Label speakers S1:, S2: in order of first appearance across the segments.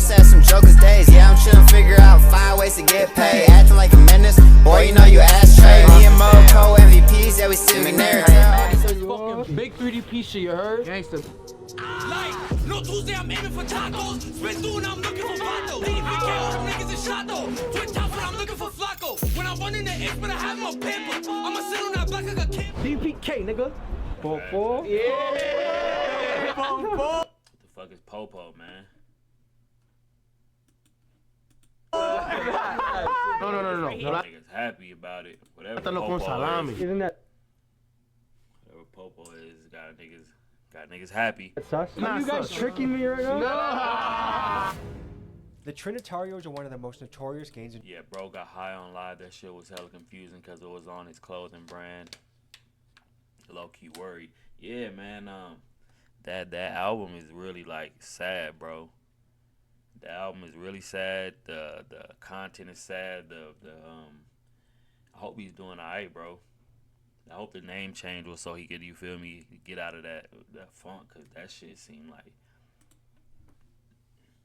S1: used to have some jokers days. Yeah, I'm trying to figure out 5 ways to get paid. Acting like a menace, boy, you know you ashtray. Me and Mo, co-MVPs, yeah, we sitting there.
S2: Fucking big 3D piece shit, you heard? Gangsta.
S3: Like, no Tuesday, I'm aiming for tacos. Spin through and I'm looking for Vato. 85K, all them niggas is shot though. Twin tops, but I'm looking for Flacco. When I run in the X, but I have my paper. I'ma sit on that block like a kid.
S2: DPK, nigga. Popo. Yeah. Popo.
S4: What the fuck is Popo, man?
S5: No.
S4: Niggas happy about it. Whatever
S5: Popo
S4: is.
S5: Isn't
S2: that?
S4: Whatever Popo is, got niggas happy.
S2: Are you guys tricking me right now?
S5: No.
S6: The Trinitarios are one of the most notorious gangs in—
S4: Yeah, bro got high on live. That shit was hella confusing because it was on his clothing brand. Low-key worried. Yeah, man, that album is really like sad, bro. The album is really sad. The content is sad. I hope he's doing alright, bro. I hope the name change was so he could, you feel me, get out of that funk, cause that shit seemed like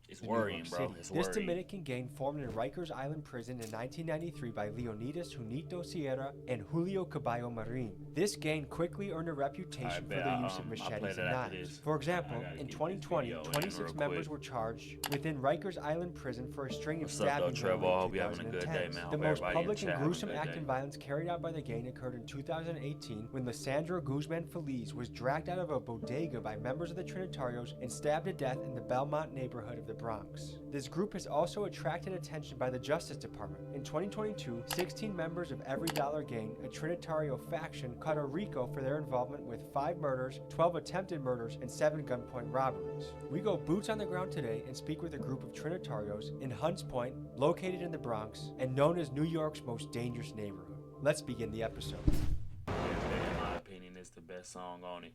S4: it's worrying, bro. It's worrying.
S6: This Dominican gang formed in Rikers Island prison in 1993 by Leonidas Junito Sierra and Julio Caballo Marin. This gang quickly earned a reputation for their use of machetes and knives. For example, in 2020, 26 members were charged within Rikers Island prison for a string of stabbings in
S4: Trevo? I hope you're having a good day, man.
S6: The most public and gruesome act of violence carried out by the gang occurred in 2018 when Lissandro Guzman Feliz was dragged out of a bodega by members of the Trinitarios and stabbed to death in the Belmont neighborhood of the Bronx. This group has also attracted attention by the Justice Department. In 2022, 16 members of Every Dollar Gang, a Trinitario faction, caught a RICO for their involvement with 5 murders, 12 attempted murders, and 7 gunpoint robberies. We go boots on the ground today and speak with a group of Trinitarios in Hunts Point, located in the Bronx, and known as New York's most dangerous neighborhood. Let's begin the episode.
S4: In my opinion, it's the best song on it.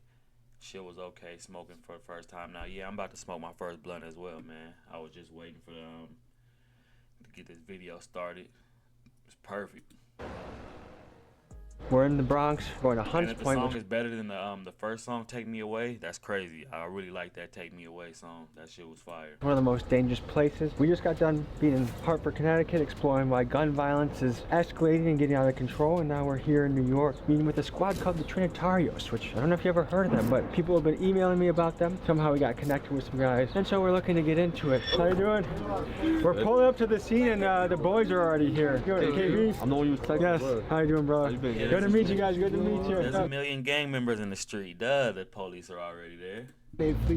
S4: Shit was okay, smoking for the first time. Now, yeah, I'm about to smoke my first blunt as well, man. I was just waiting for to get this video started. It's perfect.
S6: We're in the Bronx, going to Hunts
S4: And if
S6: Point.
S4: the song is better than the first song, Take Me Away, that's crazy. I really like that Take Me Away song. That shit was fire.
S6: One of the most dangerous places. We just got done being in Hartford, Connecticut, exploring why gun violence is escalating and getting out of control, and now we're here in New York, meeting with a squad called the Trinitarios, which I don't know if you ever heard of them, but people have been emailing me about them. Somehow we got connected with some guys, and so we're looking to get into it. How you doing? We're pulling up to the scene, and the boys are already here. Good, KB?
S5: I'm the one you was texting.
S6: Yes. How you doing, brother? Good to meet you guys. Good to meet you.
S4: There's a million gang members in the street. Duh, the police are already there.
S6: Good to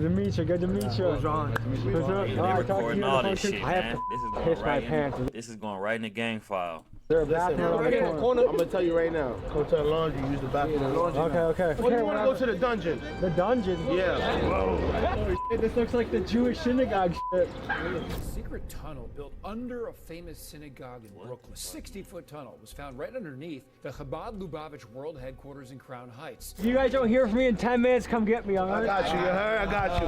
S6: meet you. Good to meet you. What's wrong? What's up?
S4: They're recording all this shit,
S6: I have
S4: man.
S6: to piss my pants.
S4: This is going right in the gang file.
S6: There a bathroom right in the corner?
S5: I'm gonna tell you right now. Go to the laundry, use the bathroom in the laundry.
S6: Okay.
S5: Or you wanna go to the dungeon?
S6: The dungeon?
S5: Yeah.
S6: Whoa. This looks like the Jewish synagogue shit.
S7: A secret tunnel built under a famous synagogue in Brooklyn. 60-foot tunnel was found right underneath the Chabad Lubavitch World Headquarters in Crown Heights.
S6: If you guys don't hear from me in 10 minutes, come get me, alright?
S5: I got you, you heard? I got you.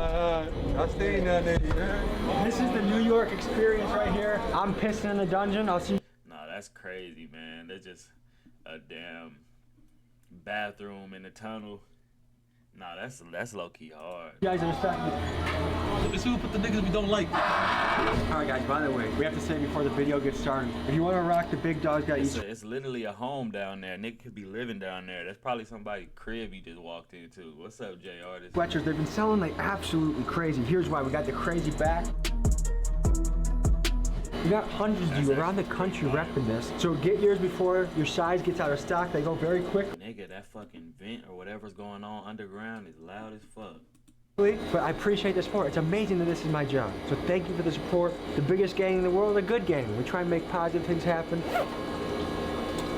S6: I'll stay in there, This is the New York experience right here. I'm pissing in the dungeon. I'll see you.
S4: Nah, that's crazy, man. There's just a damn bathroom in the tunnel. Nah, that's low-key hard.
S6: You guys are starting.
S2: Let's see who put the niggas we don't like.
S6: Alright guys, by the way, we have to say before the video gets started, if you want to rock the big dogs, got each.
S4: It's literally a home down there. Nigga could be living down there. That's probably somebody's crib he just walked into. What's up, J Artist?
S6: Sweatshirts, they've been selling like absolutely crazy. Here's why. We got the crazy back. We got hundreds of you around the country repping this. So get yours before your size gets out of stock. They go very quick.
S4: Nigga, that fucking vent or whatever's going on underground is loud as fuck.
S6: But I appreciate the support. It's amazing that this is my job. So thank you for the support. The biggest gang in the world, a good gang. We try and make positive things happen.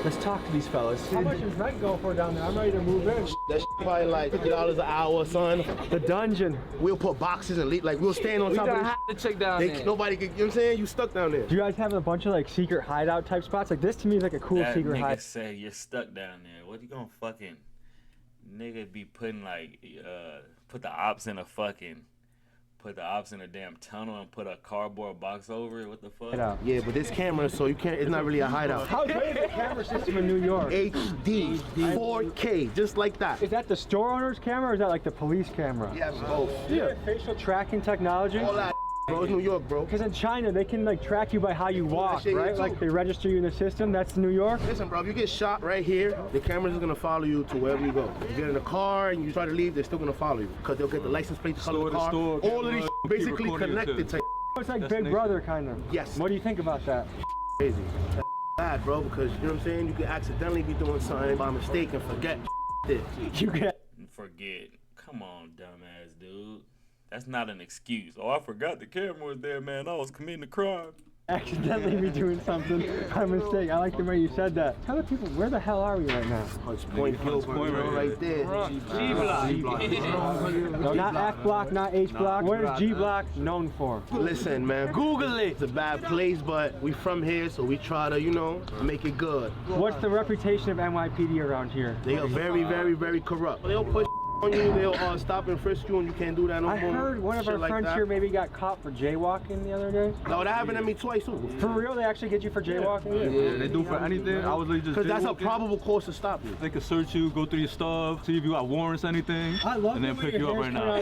S6: Let's talk to these fellas. How much does rent go for down there? I'm ready to move in.
S5: That shit probably like $50 an hour, son.
S6: The dungeon.
S5: We'll put boxes and like we'll stand on top of
S2: have to check down there.
S5: Nobody can, you know what I'm saying? You stuck down there.
S6: Do you guys have a bunch of like secret hideout type spots? Like this to me is like a cool
S4: That
S6: secret
S4: nigga
S6: hideout.
S4: say you're stuck down there. What you gonna fucking nigga be putting like put the ops in a damn tunnel and put a cardboard box over it? What the fuck?
S5: Yeah, but this camera, so you can't. It's not really a hideout.
S6: How great is the camera system in New York?
S5: HD, 4K, just like that.
S6: Is that the store owner's camera or is that like the police camera?
S5: Yeah, both.
S6: Yeah. Facial tracking technology.
S5: All that Bro, it's New York, bro.
S6: Because in China, they can like track you by how you walk,
S5: shit here,
S6: right?
S5: too.
S6: Like they register you in the system. That's New York.
S5: Listen, bro, if you get shot right here, the camera's gonna follow you to wherever you go. You get in a car and you try to leave, they're still gonna follow you. Because they'll get the license plate, the color of the car. All of these basically connected to
S6: It's like Big Brother, kind of.
S5: Yes.
S6: What do you think about that?
S5: crazy. That's bad, bro, because, you know what I'm saying? You could accidentally be doing something by mistake and forget this.
S6: You can
S4: Forget. Come on, dumbass dude. That's not an excuse. Oh, I forgot the camera was there, man. I was committing a crime.
S6: accidentally be doing something by mistake. I like the way you said that. Tell the people, where the hell are we right now?
S5: Hunts Point Hill, right there.
S6: No, not F block, not H block. What is G block known for?
S5: Listen, man, Google it. It's a bad place, but we from here, so we try to, you know, make it good.
S6: What's the reputation of NYPD around here?
S5: They are very, very, very corrupt. They'll push on you, they'll stop and frisk you, and you can't do that no more.
S6: I heard one of our friends here maybe got caught for jaywalking the other day.
S5: No, that happened to me twice too.
S6: For real, they actually get you for jaywalking?
S8: Yeah, they do for anything. I was literally just
S5: because that's a
S8: jaywalking.
S5: probable cause to stop you.
S8: They can search you, go through your stuff, see if you got warrants, anything,
S6: I love
S8: and then pick you up right now.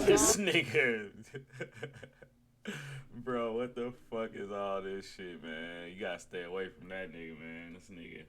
S4: This nigga. Bro, what the fuck is all this shit, man? You gotta stay away from that nigga, man. This nigga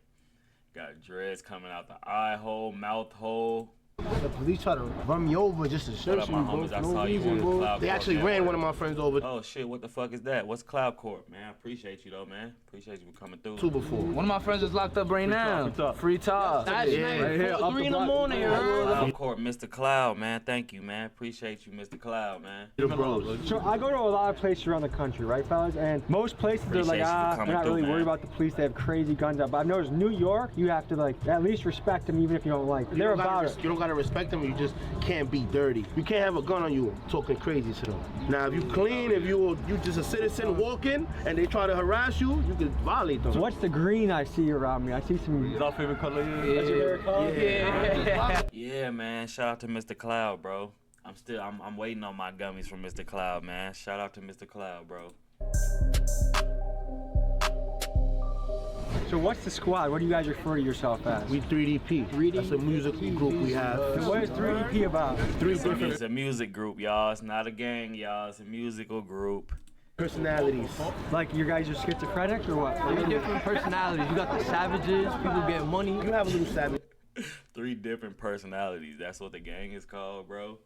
S4: got dreads coming out the eye hole, mouth hole.
S5: The police try to run me over just to search me,
S4: my
S5: bro.
S4: homies, I
S5: No
S4: saw you
S5: reason,
S4: on the
S5: bro.
S4: Cloud
S5: They
S4: Corp,
S5: actually
S4: man.
S5: ran one of my friends over.
S4: Oh shit, what the fuck is that? What's Cloud Corp, man? I appreciate you though, man. Appreciate you for coming through.
S5: Two before.
S2: One of my friends is locked up right now. Free talk. That's
S5: Yeah,
S2: right
S5: right
S6: here,
S2: 3 in the morning, you heard?
S4: Cloud Corp, Mr. Cloud, man. Thank you, man. Appreciate you, Mr. Cloud, man.
S5: The bros.
S6: So I go to a lot of places around the country, right, fellas? And most places they're like,
S4: Appreciate you for
S6: they're
S4: coming
S6: not really
S4: through,
S6: worried
S4: man.
S6: about the police. They have crazy guns out. But I've noticed New York, you have to like at least respect them, even if you don't like them. They're about it.
S5: You don't gotta respect them. You just can't be dirty. You can't have a gun on you talking crazy to them. Now, if you clean, if you just a citizen walking and they try to harass you, you can violate them.
S6: So what's the green I see around me? I see some.
S8: Is our favorite color here?
S6: That's your favorite color?
S4: Yeah, man. Shout out to Mr. Cloud, bro. I'm waiting on my gummies from Mr. Cloud, man. Shout out to Mr. Cloud, bro.
S6: So what's the squad? What do you guys refer to yourself as?
S5: We 3DP. That's a musical group we have.
S6: And what is 3DP about?
S5: Three different
S4: It's a music group, y'all. It's not a gang, y'all. It's a musical group.
S5: personalities.
S6: Like you guys are schizophrenic or what?
S2: 3 different personalities. You got the savages, people getting money.
S5: You have a little savage.
S4: 3 different personalities. That's what the gang is called, bro.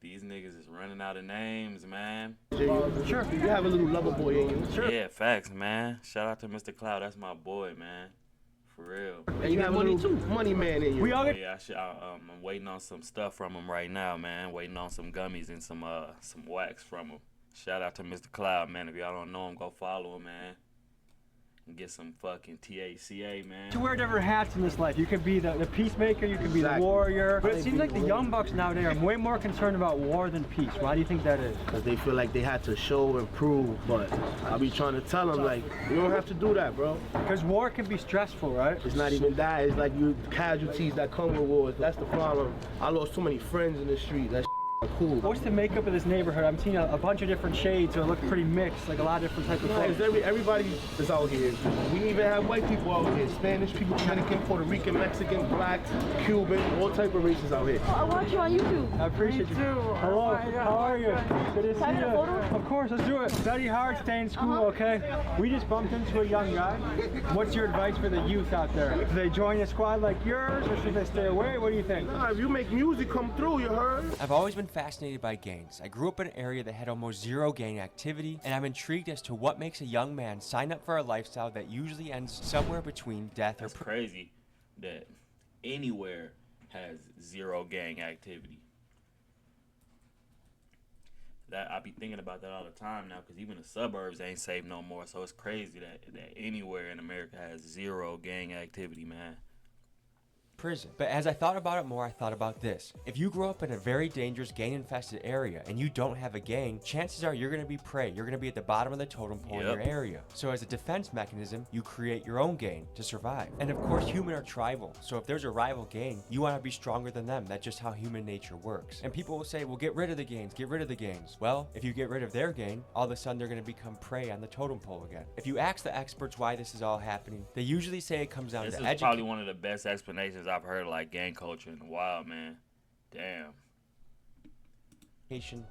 S4: These niggas is running out of names, man.
S5: Sure. You have a little lover boy in you. Sure.
S4: Yeah, facts, man. Shout out to Mr. Cloud. That's my boy, man. For real.
S5: And you have a little money man in you.
S6: We all get
S4: Yeah, I'm waiting on some stuff from him right now, man. Waiting on some gummies and some wax from him. Shout out to Mr. Cloud, man. If y'all don't know him, go follow him, man. And get some fucking THCA, man.
S6: to wear different hats in this life. You could be the peacemaker, you could be the
S5: Exactly.
S6: warrior. But it seems like the young bucks nowadays are way more concerned about war than peace. Why do you think that is?
S5: Because they feel like they had to show and prove, but I be trying to tell them, like, you don't have to do that, bro.
S6: Because war can be stressful, right?
S5: It's not even that. It's like you casualties that come with wars. That's the problem. I lost so many friends in the street. That cool.
S6: What's the makeup of this neighborhood? I'm seeing a bunch of different shades, so it looks pretty mixed, like a lot of different types of
S5: It's
S6: folks.
S5: everybody is out here. We even have white people out here. Spanish people, Dominican, Puerto Rican, Mexican, blacks, Cuban, all type of races out here.
S9: I watch you on YouTube.
S6: I appreciate you. Hello, how are you? Good to see
S9: Can I get a
S6: you.
S9: photo?
S6: Of course, let's do it. Study hard, stay in school, okay? We just bumped into a young guy. What's your advice for the youth out there? Do they join a squad like yours, or should they stay away? What do you think?
S5: Nah, if you make music come through, you heard?
S6: I've always been fascinated by gangs. I grew up in an area that had almost zero gang activity, and I'm intrigued as to what makes a young man sign up for a lifestyle that usually ends somewhere between death or
S4: It's crazy that anywhere has zero gang activity. That I be thinking about that all the time now, because even the suburbs ain't safe no more. So it's crazy that anywhere in America has zero gang activity, man.
S6: prison. But as I thought about it more, I thought about this. If you grow up in a very dangerous gang-infested area and you don't have a gang, chances are you're going to be prey. You're going to be at the bottom of the totem pole in your area. So as a defense mechanism, you create your own gang to survive. And of course, humans are tribal. So if there's a rival gang, you want to be stronger than them. That's just how human nature works. And people will say, well, get rid of the gangs, get rid of the gangs. Well, if you get rid of their gang, all of a sudden they're going to become prey on the totem pole again. If you ask the experts why this is all happening, they usually say it comes down
S4: This
S6: to
S4: is
S6: education.
S4: probably one of the best explanations I've heard of like gang culture in a while, man. Damn.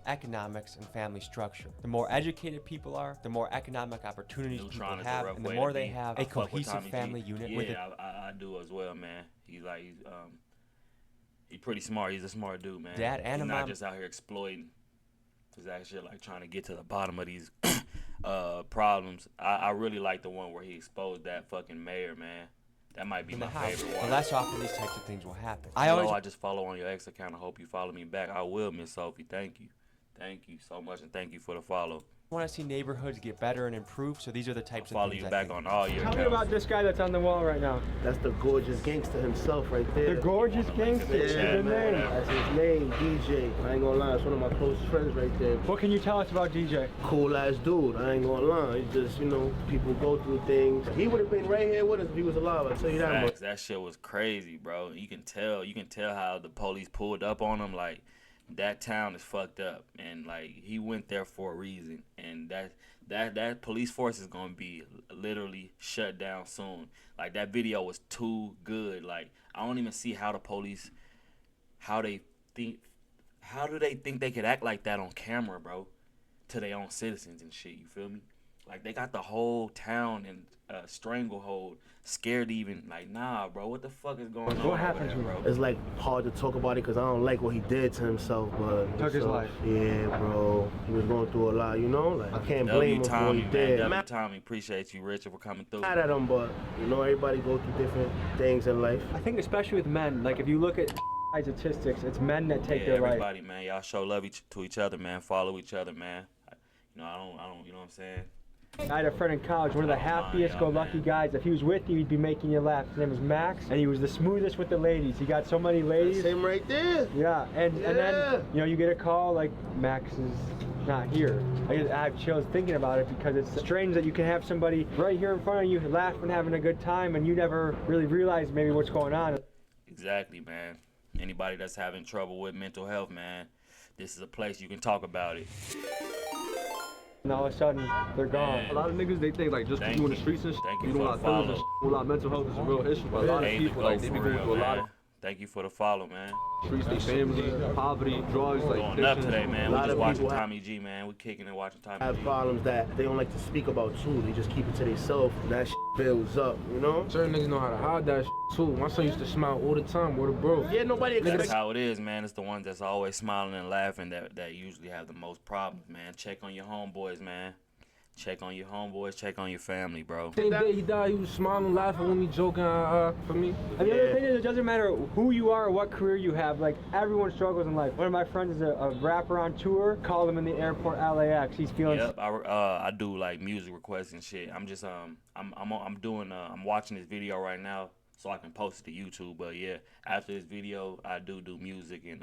S6: economics, and family structure. The more educated people are, the more economic opportunities people
S4: Neutron is a
S6: have,
S4: rough
S6: and the
S4: way
S6: more
S4: to
S6: they
S4: be.
S6: have
S4: I
S6: a
S4: fuck with
S6: cohesive
S4: Tommy G.
S6: family unit with it.
S4: Yeah, I do as well, man. He's pretty smart. He's a smart dude, man.
S6: Dad and
S4: he's
S6: a
S4: not
S6: mom.
S4: just out here exploiting. He's actually like trying to get to the bottom of these problems. I really like the one where he exposed that fucking mayor, man. That might be
S6: In
S4: my
S6: the house,
S4: favorite
S6: the
S4: one.
S6: less often these types of things will happen.
S4: I just follow on your ex account. I hope you follow me back. I will, Miss Sophie. Thank you. Thank you so much, and thank you for the follow.
S6: want to see neighborhoods get better and improve, so these are the types of
S4: Follow
S6: things
S4: you
S6: I
S4: back
S6: think.
S4: on all your
S2: Tell me
S4: accounts.
S2: about this guy that's on the wall right now.
S5: That's the gorgeous gangster himself right there.
S2: The gorgeous gangster.
S4: Yeah,
S2: That's
S5: Yeah,
S2: his
S5: man.
S2: name.
S5: That's his name, DJ. I ain't gonna lie, it's one of my closest friends right there.
S2: What can you tell us about DJ?
S5: Cool ass dude, I ain't gonna lie. He just, you know, people go through things. He would have been right here with us if he was alive, I'll tell you that much.
S4: Facts, that shit was crazy, bro. You can tell how the police pulled up on him. Like, that town is fucked up, and like he went there for a reason, and that police force is gonna be literally shut down soon. Like, that video was too good. Like, I don't even see how the police, how do they think they could act like that on camera, bro, to their own citizens and shit. You feel me? Like, they got the whole town in stranglehold, scared to even, like, nah, bro, what the fuck is going on?
S2: What happened to him?
S4: bro?
S5: It's like hard to talk about it because I don't like what he did to himself, but
S2: Took his life.
S5: Yeah, bro. He was going through a lot, you know? Like, I can't
S4: W
S5: blame him for what
S4: Tommy,
S5: he
S4: man.
S5: did.
S4: W Tommy, appreciate you, Richard, for coming through.
S5: Mad at him, but you know, everybody go through different things in life.
S2: I think especially with men, like if you look at statistics, it's men that take their life.
S4: Everybody, man, y'all show love to each other, man. Follow each other, man. You know, I don't, you know what I'm saying?
S2: I had a friend in college, one of the happiest go lucky guys. If he was with you, he'd be making you laugh. His name was Max, and he was the smoothest with the ladies. He got so many ladies.
S5: That's him right there.
S2: Yeah, and then, you know, you get a call like Max is not here. I have chills thinking about it because it's strange that you can have somebody right here in front of you laughing, having a good time, and you never really realize maybe what's going on.
S4: Exactly, man. Anybody that's having trouble with mental health, man, this is a place you can talk about it.
S2: And all of a sudden, they're gone.
S8: A lot of niggas, they think like just because you in the streets and shit,
S4: Thank you
S8: you
S4: for
S8: know, a
S4: the
S8: lot of feelings and
S4: follow.
S8: shit, a lot of mental health is a real issue. But a lot of
S4: Ain't the
S8: people,
S4: go
S8: like, they be
S4: for
S8: going
S4: real,
S8: through a lot
S4: man.
S8: of
S4: Thank you for the follow, man.
S8: streets, they family, poverty, drugs, like
S4: Going up
S8: addictions.
S4: today, man.
S5: A
S4: We
S5: lot
S4: just
S5: of
S4: watching
S5: people have-
S4: Tommy G, man. We kicking and watching Tommy
S5: Have
S4: G.
S5: problems that they don't like to speak about too. They just keep it to themselves. That shit builds up, you know?
S9: Certain niggas know how to hide that too. My son used to smile all the time with a bro.
S5: Yeah, nobody
S4: That's
S5: expects.
S4: how it is, man. It's the ones that's always smiling and laughing that usually have the most problems, man. Check on your homeboys, man. Check on your homeboys. Check on your family, bro.
S9: Same day he died, he was smiling, laughing with me, joking for me.
S2: And the other thing is, it doesn't matter who you are or what career you have, like, everyone struggles in life. One of my friends is a rapper on tour, called him in the airport LAX. He's feeling...
S4: Yep, I do like music requests and shit. I'm just I'm watching this video right now so I can post it to YouTube. But yeah, after this video, I do music and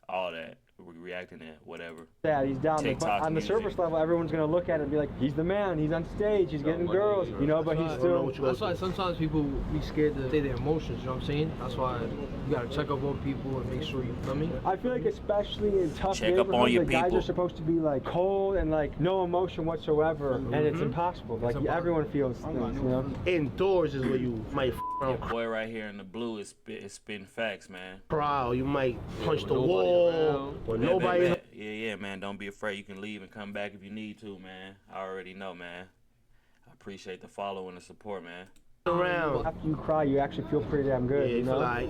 S4: all that, reacting to whatever.
S2: sad. He's down there. But
S4: TikTok
S2: on the
S4: music.
S2: surface level, everyone's gonna look at it and be like, he's the man. He's on stage. He's getting girls. You know, but he's still.
S9: That's why sometimes people be scared to say their emotions, you know what I'm saying? That's why you gotta check up on people and make sure you feel me.
S2: I feel like especially in tough
S4: Check up on
S2: neighborhoods,
S4: your
S2: the guys
S4: people.
S2: are supposed to be like cold and like no emotion whatsoever, and it's impossible. Like everyone feels things, you know.
S5: Indoors is where you might
S4: Your boy right here in the blue is spitting facts, man.
S5: proud. You might punch the
S8: nobody
S5: wall.
S8: around.
S5: When
S4: Man,
S5: nobody.
S4: man, yeah, man. Don't be afraid. You can leave and come back if you need to, man. I already know, man. I appreciate the follow and the support, man.
S5: around.
S2: After you cry, you actually feel pretty damn good,
S5: Yeah,
S2: you
S5: it's
S2: know.
S5: like.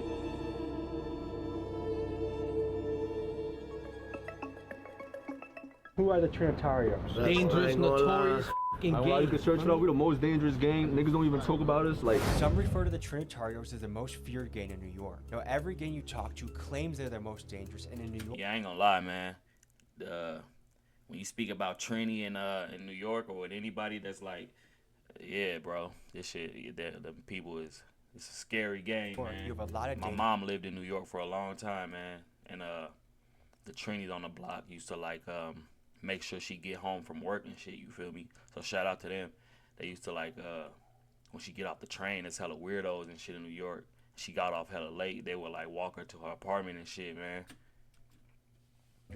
S2: Who are the Trinitarios?
S9: Dangerous, notorious, fucking
S8: Like, while you
S9: gang.
S8: can search it up, we're the most dangerous gang. Niggas don't even talk about us. Like,
S6: Some refer to the Trinitarios as the most feared gang in New York. Now, every gang you talk to claims they're the most dangerous, and in New York,
S4: Yeah, I ain't gonna lie, man. When you speak about Trini in New York or with anybody that's like, yeah, bro, this shit, the people it's a scary game, man.
S6: you have a lot of
S4: My mom lived in New York for a long time, man, and the Trinis on the block used to like make sure she get home from work and shit. You feel me? So shout out to them. They used to like when she get off the train, it's hella weirdos and shit in New York. She got off hella late. They would like walk her to her apartment and shit, man.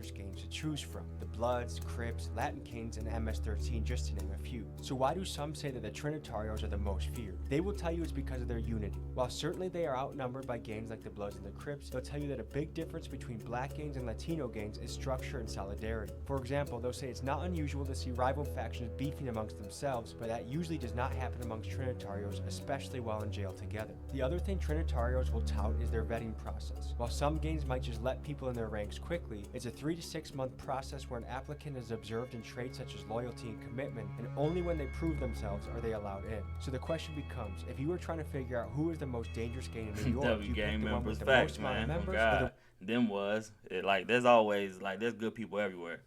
S6: gangs to choose from: the Bloods, Crips, Latin Kings, and MS-13, just to name a few. So why do some say that the Trinitarios are the most feared? They will tell you it's because of their unity. While certainly they are outnumbered by gangs like the Bloods and the Crips, they'll tell you that a big difference between black gangs and Latino gangs is structure and solidarity. For example, they'll say it's not unusual to see rival factions beefing amongst themselves, but that usually does not happen amongst Trinitarios, especially while in jail together. The other thing Trinitarios will tout is their vetting process. While some gangs might just let people in their ranks quickly, it's a 3 to 6 month process where an applicant is observed in traits such as loyalty and commitment, and only when they prove themselves are they allowed in. So the question becomes, if you were trying to figure out who is the most dangerous gang in New York, you pick the one with the most amount of members, or
S4: them was it, like there's always like there's good people everywhere.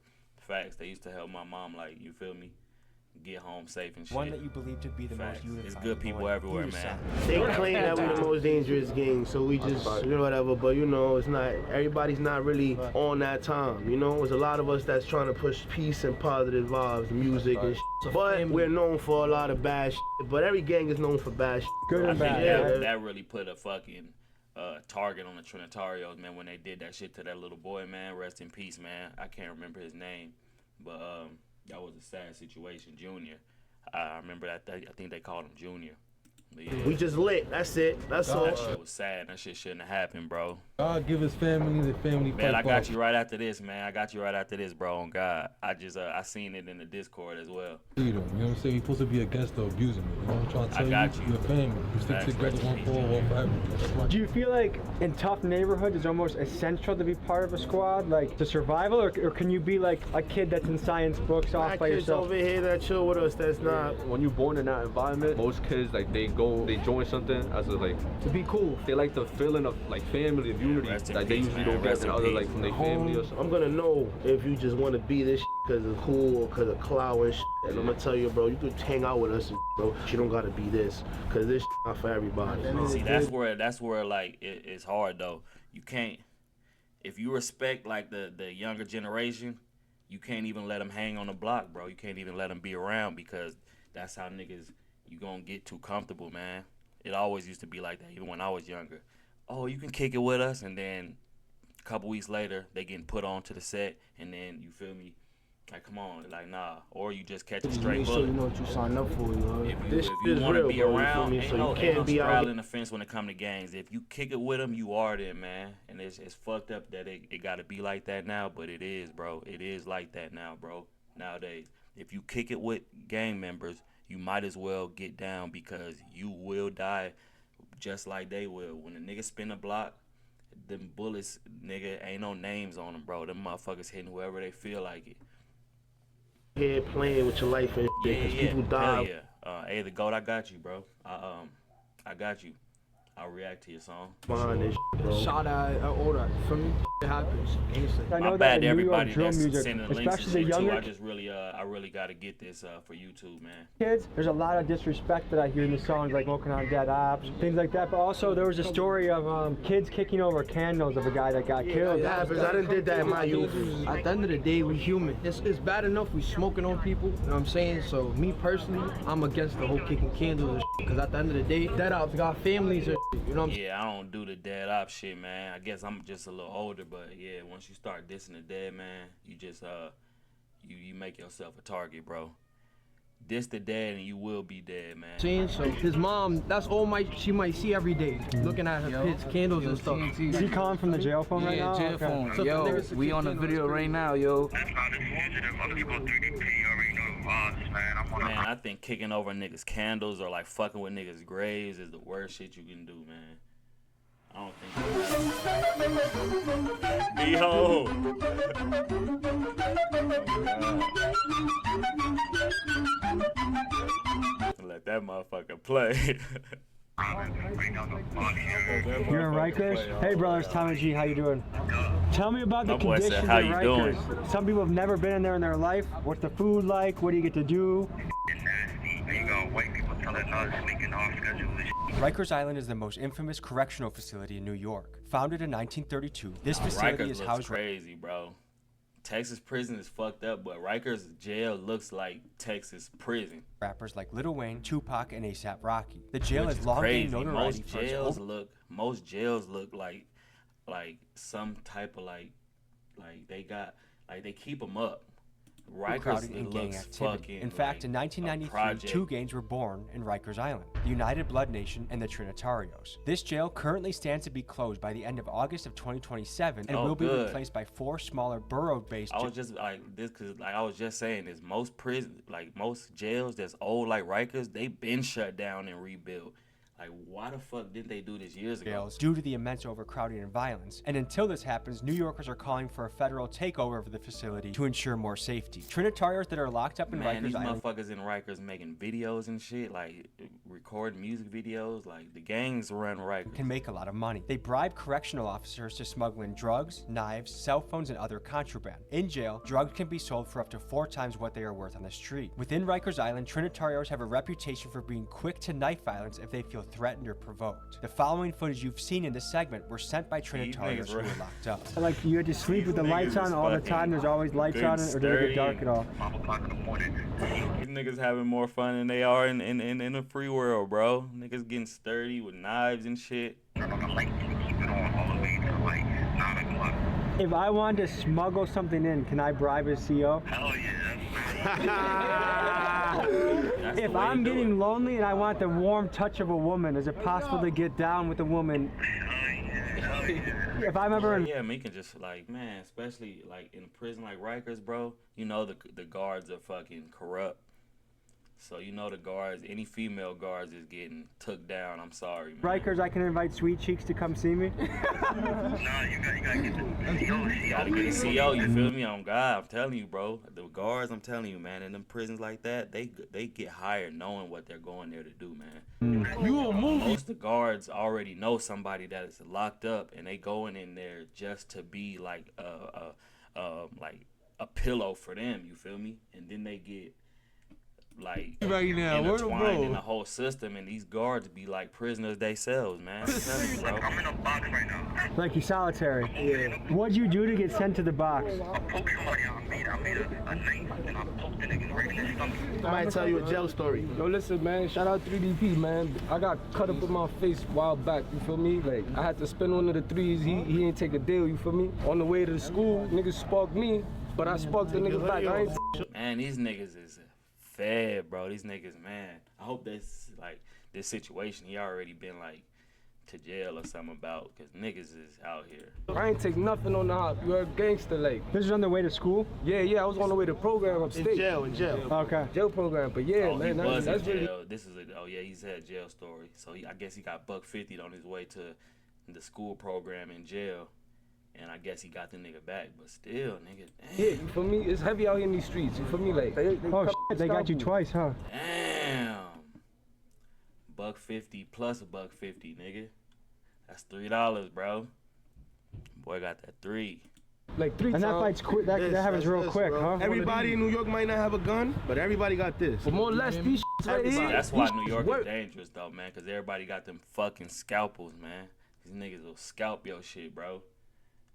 S4: Facts. They used to help my mom, like, you feel me, get home safe and shit.
S6: one that you believe to be the most unified.
S4: It's good people everywhere, man.
S5: They claim that we're the most dangerous gang, so we just, you know, whatever, but you know, it's not, everybody's not really on that time, you know? There's a lot of us that's trying to push peace and positive vibes, music and shit, but we're known for a lot of bad shit, but every gang is known for bad shit.
S2: Good and bad.
S4: Yeah, that really put a fucking target on the Trinitarios, man, when they did that shit to that little boy, man. Rest in peace, man. I can't remember his name, but that was a sad situation. Junior, I remember that. I think they called him Junior. Yeah.
S5: We just lit. That's it. That's all.
S4: That shit was sad. That shit shouldn't have happened, bro.
S10: God give his family the family.
S4: Man, I got you right after this, man. I got you right after this, bro. On God, I just I seen it in the Discord as well.
S10: You know what I'm saying? You're supposed to be against the abusing it. You know what I'm trying to tell you?
S4: I got you.
S10: You're a family. You stick together, one for all, one for everything.
S2: Do you feel like in tough neighborhoods it's almost essential to be part of a squad, like to survival, or can you be like a kid that's in science books off by
S5: kids
S2: yourself?
S5: over here that chill with us, that's not.
S8: When you're born in that environment, most kids like they join something as a like
S9: To be cool.
S8: they like the feeling of like family and unity
S4: Rest in
S8: that they
S4: peace,
S8: usually
S4: man.
S8: don't get
S4: Rest
S8: in
S4: in
S8: other
S4: peace.
S8: like from their family or something.
S5: I'm gonna know if you just want to be this because it's cool or because of clout and shit. And I'm gonna tell you, bro, you could hang out with us, bro. You don't gotta be this because this not for everybody.
S4: See, that's where like it's hard though. You can't, if you respect like the younger generation, you can't even let them hang on the block, bro. You can't even let them be around because that's how niggas, you gonna get too comfortable, man. It always used to be like that, even when I was younger. Oh, you can kick it with us, and then a couple weeks later, they getting put on to the set, and then, you feel me, like, come on, like, nah. Or you just catch a straight
S9: Make sure
S4: bullet.
S9: you know what you signed up for, you know?
S4: If you
S5: is
S4: want to
S5: real,
S4: be
S5: bro, you feel
S4: around,
S5: me?
S4: ain't
S5: So
S4: no,
S5: you can't
S4: ain't
S5: be
S4: no
S5: out
S4: straddling the fence when it come to gangs. If you kick it with them, you are them, man. And it's fucked up that it got to be like that now, but it is, bro. It is like that now, bro, nowadays. If you kick it with gang members, you might as well get down because you will die just like they will. When the nigga spin a block, them bullets, nigga, ain't no names on them, bro. Them motherfuckers hitting whoever they feel like it.
S5: Here playing with your life and shit because people die.
S4: Hell yeah. Hey, the GOAT, I got you, bro. I got you. I'll react to your song.
S5: Behind this shit, bro.
S9: Shot at all that. For me, it happens. Innocent.
S2: I know
S4: My
S2: that
S4: bad
S2: in
S4: to
S2: New York
S4: everybody
S2: drill
S4: that's
S2: music,
S4: sending the links and
S2: especially the
S4: shit too.
S2: younger
S4: I really got to get this for YouTube, man.
S2: kids, there's a lot of disrespect that I hear in the songs, like Working on Dead Ops, things like that. But also there was a story of kids kicking over candles of a guy that got killed.
S5: It happens. I done did that in my youth.
S9: At the end of the day, we human. It's bad enough we smoking on people, you know what I'm saying? So me personally, I'm against the whole kicking candles and shit. Because at the end of the day, dead ops got families and shit, you know what I'm saying?
S4: Yeah, I don't do the dead op shit, man. I guess I'm just a little older, but yeah, once you start dissing the dead, man, you just you make yourself a target, bro. Diss the dead and you will be dead, man.
S9: So his mom, that's all she might see every day, looking at her kids' candles and stuff.
S2: Is he calling from the jail phone right now?
S11: jail phone. Yo, we on the video right now, yo.
S4: Man, I think kicking over niggas' candles or like fucking with niggas' graves is the worst shit you can do, man. I don't think. Behold. Let that motherfucker play.
S2: You're in Rikers? Hey brothers, Tommy G, how you doing? Tell me about the
S4: My boy said,
S2: conditions
S4: "How
S2: in
S4: you
S2: Rikers.
S4: doing?"
S2: Some people have never been in there in their life. What's the food like? What do you get to do?
S6: Rikers Island is the most infamous correctional facility in New York. Founded in 1932, this facility
S4: Rikers
S6: is
S4: looks
S6: housed
S4: crazy, bro. Texas prison is fucked up, but Rikers jail looks like Texas prison.
S6: rappers like Lil Wayne, Tupac, and A$AP Rocky. The jail
S4: Which
S6: has
S4: is
S6: long
S4: crazy.
S6: gained notoriety
S4: Most jails look like some type of like Like they keep them up. Rikers
S6: Crowding and gang
S4: looks
S6: activity.
S4: fucking.
S6: In fact, in
S4: a
S6: 1993,
S4: project.
S6: 2 gangs were born in Rikers Island: the United Blood Nation and the Trinitarios. This jail currently stands to be closed by the end of August of 2027 and will be replaced by 4 smaller borough-based.
S4: I was just like this because I was just saying this. Most prison, like most jails that's old like Rikers, they been shut down and rebuilt. Like, why the fuck didn't they do this years ago?
S6: Due to the immense overcrowding and violence. And until this happens, New Yorkers are calling for a federal takeover of the facility to ensure more safety. Trinitarios that are locked up in Rikers
S4: these
S6: Island.
S4: motherfuckers in Rikers making videos and shit, like recording music videos. Like, the gangs run Rikers.
S6: Can make a lot of money. They bribe correctional officers to smuggle in drugs, knives, cell phones, and other contraband. In jail, drugs can be sold for up to 4 times what they are worth on the street. Within Rikers Island, Trinitarios have a reputation for being quick to knife violence if they feel threatened or provoked. The following footage you've seen in this segment were sent by Trinitarios who were locked up.
S2: Like, you had to sleep with the lights on all the time? There's always lights on, or did it get dark at all?
S4: These niggas having more fun than they are in the free world, bro. Niggas getting sturdy with knives and shit.
S2: If I wanted to smuggle something in, can I bribe a CO?
S12: Hell yeah.
S2: If I'm getting lonely and I want the warm touch of a woman, is it possible to get down with a woman? If I'm ever in...
S4: Yeah, me can just, like, man, especially, like, in a prison like Rikers, bro, you know the guards are fucking corrupt. So, you know the guards, any female guards is getting took down. I'm sorry, man.
S2: Rikers, I can invite Sweet Cheeks to come see me?
S12: Nah, you gotta get the CO.
S4: You gotta get a CO, you feel me? On God, I'm telling you, bro. The guards, I'm telling you, man, in them prisons like that, they get hired knowing what they're going there to do, man.
S9: You a movie.
S4: Most of the guards already know somebody that is locked up, and they going in there just to be like a pillow for them, you feel me? And then they get like
S9: right now,
S4: intertwined in the whole system, and these guards be like prisoners themselves, man. I'm telling you, bro.
S12: I'm in a box right now.
S2: Like you solitary? Yeah. What'd you do to get sent to the box?
S12: I poked somebody out. I made a knife, and I poked the nigga right in the stomach.
S5: I might tell you a jail story.
S13: Yo, listen, man. Shout out 3DP, man. I got cut up in my face a while back. You feel me? Like, I had to spin one of the threes. He didn't take a deal. You feel me? On the way to the school, niggas sparked me, but I sparked the niggas back. I ain't...
S4: Man, these niggas is fed, bro. These niggas, man. I hope this, like, this situation, he already been, like, to jail or something about, because niggas is out here.
S13: I ain't take nothing on the hop. You're a gangster, like.
S2: This is on the way to school?
S13: Yeah, I was on the way to program upstate.
S5: In jail.
S2: Okay.
S13: Jail program, but yeah, man.
S4: He was
S13: that's
S4: in
S13: really...
S4: jail. This is he's had a jail story. So I guess he got $150 on his way to the school program in jail. And I guess he got the nigga back, but still, nigga, damn.
S13: Yeah, you feel me? It's heavy out here in these streets, you feel me? Like,
S2: they got you twice, huh?
S4: Damn. $150 plus $150, nigga. That's $3, bro. Boy got that 3.
S13: Like 3
S2: and
S13: times.
S2: that fight's quick. That happens real quick, huh?
S5: Everybody in New York might not have a gun, but everybody got this.
S13: But more or less, these right here.
S4: That's why New York is dangerous, though, man, because everybody got them fucking scalpels, man. These niggas will scalp your shit, bro.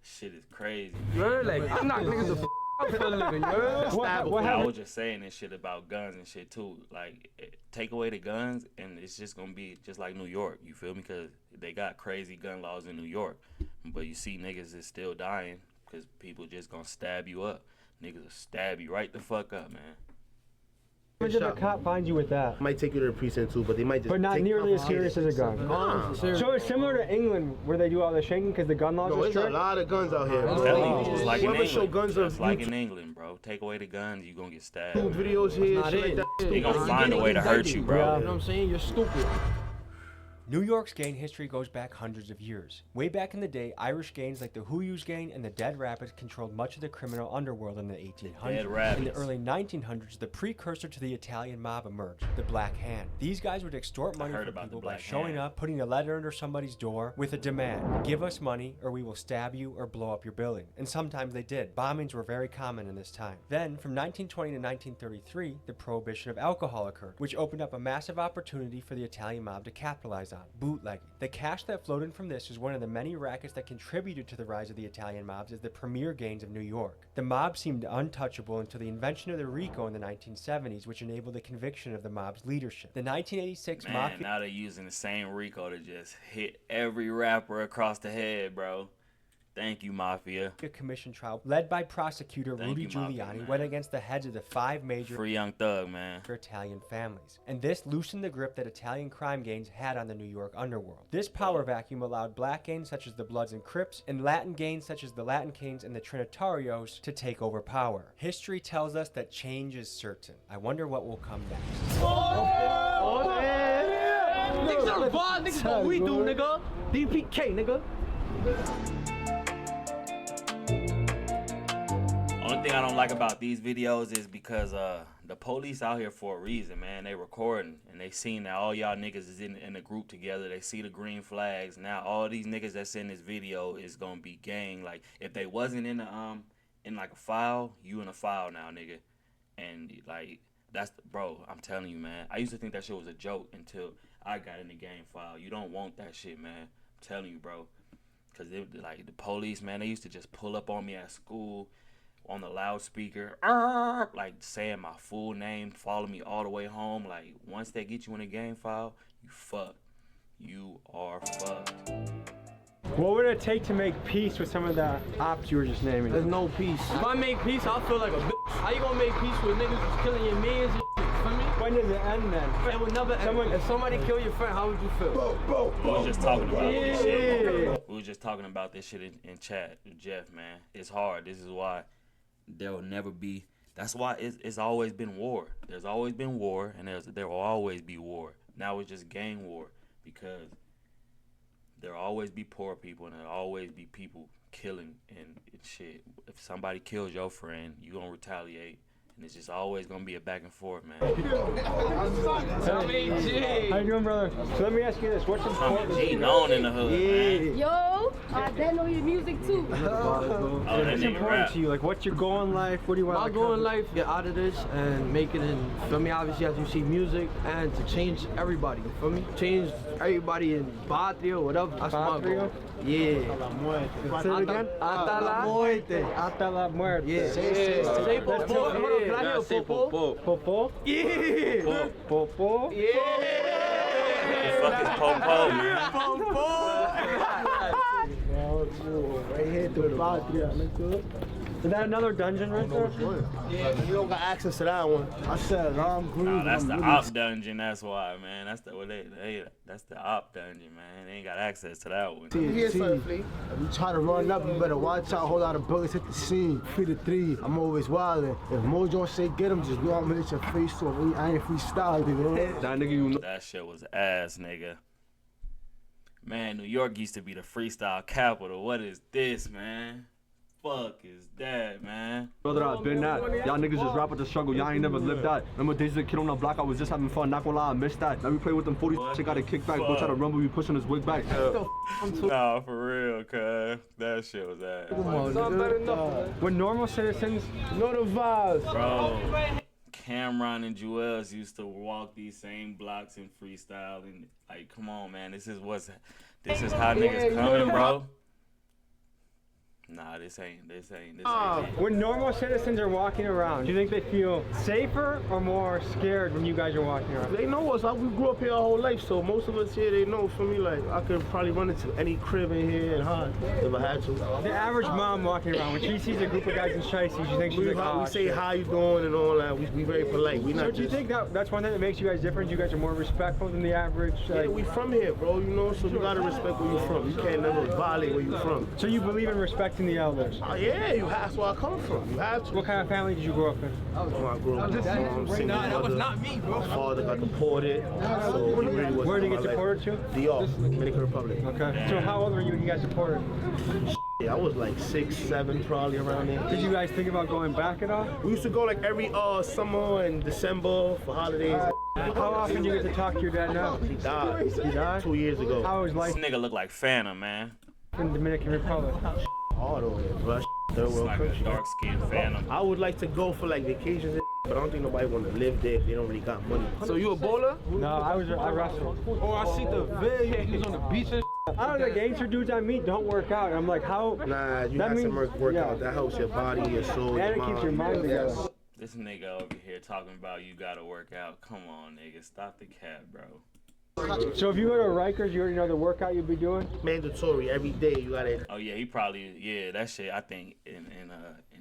S4: Shit is crazy.
S13: You're like, I'm not niggas the out for a living,
S4: I was just saying this shit about guns and shit too. Like, take away the guns, and it's just gonna be just like New York. You feel me? Because they got crazy gun laws in New York, but you see niggas is still dying because people just gonna stab you up. Niggas will stab you right the fuck up, man.
S2: If a cop finds you with that,
S5: might take you to the precinct too, but they might just.
S2: But not nearly as serious as a gun. So it's similar to England, where they do all the shaking because the gun laws are strict.
S5: There's a lot of guns out here.
S4: I'm telling you, it's like in England. It's like in England, bro. Take away the guns, you gonna get stabbed.
S5: Videos here, shit like that.
S4: They gonna find a way to hurt you, bro.
S9: You know what I'm saying? You're stupid.
S6: New York's gang history goes back hundreds of years. Way back in the day, Irish gangs like the Whoyus gang and the Dead Rabbits controlled much of the criminal underworld in the 1800s. In the early 1900s, the precursor to the Italian mob emerged, the Black Hand. These guys would extort money from people by showing up, putting a letter under somebody's door with a demand. Give us money or we will stab you or blow up your building. And sometimes they did. Bombings were very common in this time. Then, from 1920 to 1933, the prohibition of alcohol occurred, which opened up a massive opportunity for the Italian mob to capitalize on. Bootlegging. The cash that flowed in from this was one of the many rackets that contributed to the rise of the Italian mobs as the premier gangs of New York. The mob seemed untouchable until the invention of the RICO in the 1970s, which enabled the conviction of the mob's leadership. The 1986 Mafia...
S4: now they're using the same RICO to just hit every rapper across the head, bro. Thank you, Mafia.
S6: A commission trial led by prosecutor
S4: Thank
S6: Rudy
S4: you, Mafia,
S6: Giuliani
S4: man.
S6: went against the heads of the 5 major
S4: Free Young Thug, man.
S6: Italian families, and this loosened the grip that Italian crime gangs had on the New York underworld. This power vacuum allowed black gangs such as the Bloods and Crips, and Latin gangs such as the Latin Kings and the Trinitarios to take over power. History tells us that change is certain. I wonder what will come next.
S9: Niggas are bond, niggas what we do, nigga. DPK, nigga.
S4: Only thing I don't like about these videos is because the police out here for a reason, man. They recording and they seen that all y'all niggas is in a group together. They see the green flags. Now all these niggas that's in this video is gonna be gang. Like if they wasn't in the in like a file, you in a file now, nigga. And like that's bro, I'm telling you, man. I used to think that shit was a joke until I got in the gang file. You don't want that shit, man. I'm telling you, bro. Cause like the police, man, they used to just pull up on me at school on the loudspeaker, like saying my full name, follow me all the way home. Like once they get you in a gang file, you fucked. You are fucked.
S2: What would it take to make peace with some of the ops you were just naming?
S9: There's no peace. If I make peace, I'll feel like a bitch. How you gonna make peace with niggas who's killing your mans and shit? Feel me?
S2: When does it end then?
S9: It would never end. If somebody kill your friend, how would you feel?
S4: We was just talking about this shit, bro. We was just talking about this shit in chat with Jeff, man. It's hard. This is why there will never be. That's why it's always been war. There's always been war, and there will always be war. Now it's just gang war because there'll always be poor people and there'll always be people killing and shit. If somebody kills your friend, you gonna retaliate. And it's just always gonna be a back and forth, man.
S2: How you doing, brother? So let me ask you this: what's important?
S4: He known in the hood, man.
S14: Yo, I know your music too.
S2: What's important to you? Like, what's your goal in life? What do you want?
S9: My goal in life, get out of this and make it in. Feel me? Obviously, as you see music and to change everybody. You feel me? Change everybody in Patria or whatever. That's my goal. Yeah.
S2: Say it again.
S9: Hasta la muerte.
S2: Hasta la muerte.
S9: Yeah. Say popo. Can I hear a popo?
S2: Popo?
S9: Yeah.
S2: Popo?
S9: Yeah.
S4: What the fuck is Popo, man?
S5: Popo. Right here to Patria.
S2: Is that another dungeon right there?
S5: Yeah, you don't got access to that one. I said, I'm green.
S4: Nah, that's the op dungeon. That's why, man. That's that's the op dungeon, man. They ain't got access to that one.
S5: If you try to run up, you better watch out. A whole lot of bullets hit the scene. 3 to 3. I'm always wildin'. If Mojo say get him, just go out and hit your face off. I ain't freestyle, you know.
S8: That nigga, you know.
S4: That shit was ass, nigga. Man, New York used to be the freestyle capital. What is this, man? Fuck is that, man?
S8: Brother, I've been that. Y'all niggas just rap with the struggle. Y'all ain't never lived that. Remember days as a kid on the block, I was just having fun. Not gonna lie, I missed that. Let me play with them 40 shit, got a kickback. Go try to rumble, we pushing his wig back.
S4: Nah, for real, cuz. That shit was ass.
S2: When normal citizens
S5: know the vibes.
S4: Bro, Cameron and Jewels used to walk these same blocks and freestyle. And, like, come on, man. This is how niggas coming, bro. Nah, this ain't.
S2: When normal citizens are walking around, do you think they feel safer or more scared when you guys are walking around?
S5: They know us. We grew up here our whole life, so most of us here, they know. For me, like, I could probably run into any crib in here and hide if I had to.
S2: The average mom walking around, when she sees a group of guys in shiesty, she thinks she's like,
S5: we say how you doing and all that. We very polite. We not.
S2: So do you think that's one thing that makes you guys different? You guys are more respectful than the average?
S5: Yeah, we from here, bro. You know, so you gotta respect where you from. You can't never violate where you from.
S2: So you believe in respecting the elders?
S5: Yeah, you have. That's where I come from. You have to.
S2: What kind of family did you grow up in?
S5: I grew up with single mother.
S9: That was not me, bro.
S5: My father got deported, so he really wasn't.
S2: Where did he get deported to?
S5: DR, Dominican Republic.
S2: Okay. So how old were you when you got deported?
S5: I was like 6, 7, probably around there.
S2: Did you guys think about going back at all?
S5: We used to go like every summer and December for holidays.
S2: How often do you get to talk to your dad now?
S5: He died.
S2: He died?
S5: 2 years ago.
S2: How was life
S4: This nigga look like Phantom, man.
S2: in Dominican Republic?
S5: All the way, bro. Third world
S4: Like
S5: country.
S4: a dark-skinned Phantom.
S5: I would like to go for like vacations, but I don't think nobody want to live there if they don't really got money.
S9: So you a bowler?
S2: No, I wrestled.
S9: Oh, I see the video. He was on the beach and
S2: I don't know, the gangster dudes I meet don't work out. And I'm like, how?
S5: Nah, you
S2: that
S5: have to
S2: means-
S5: work
S2: yeah.
S5: out. That helps your body, your soul,
S2: And
S5: your
S2: it keeps your mind together.
S4: This nigga over here talking about you gotta work out. Come on, nigga. Stop the cap, bro.
S2: So if you go to Rikers, you already know the workout you'll be doing?
S5: Mandatory every day. You gotta.
S4: Oh yeah, he probably that shit. I think in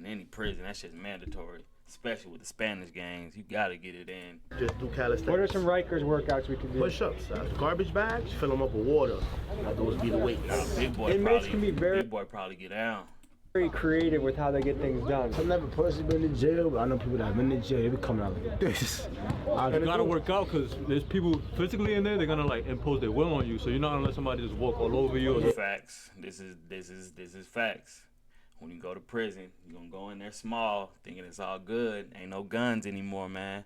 S4: any prison, that shit's mandatory. Especially with the Spanish gangs, you gotta get it in.
S5: Just do calisthenics.
S2: What are some Rikers workouts we can do?
S5: Push-ups, garbage bags, fill them up with water. Those be the weights.
S4: Big boy
S2: Inmates can be
S4: big boy probably get down.
S2: very creative with how they get things done.
S15: I've never personally been in jail, but I know people that have been in jail. They be coming out like this.
S10: You gotta work out because there's people physically in there. They're gonna like impose their will on you. So you're not gonna let somebody just walk all over you.
S4: Facts. This is facts. When you go to prison, you're gonna go in there small, thinking it's all good. Ain't no guns anymore, man.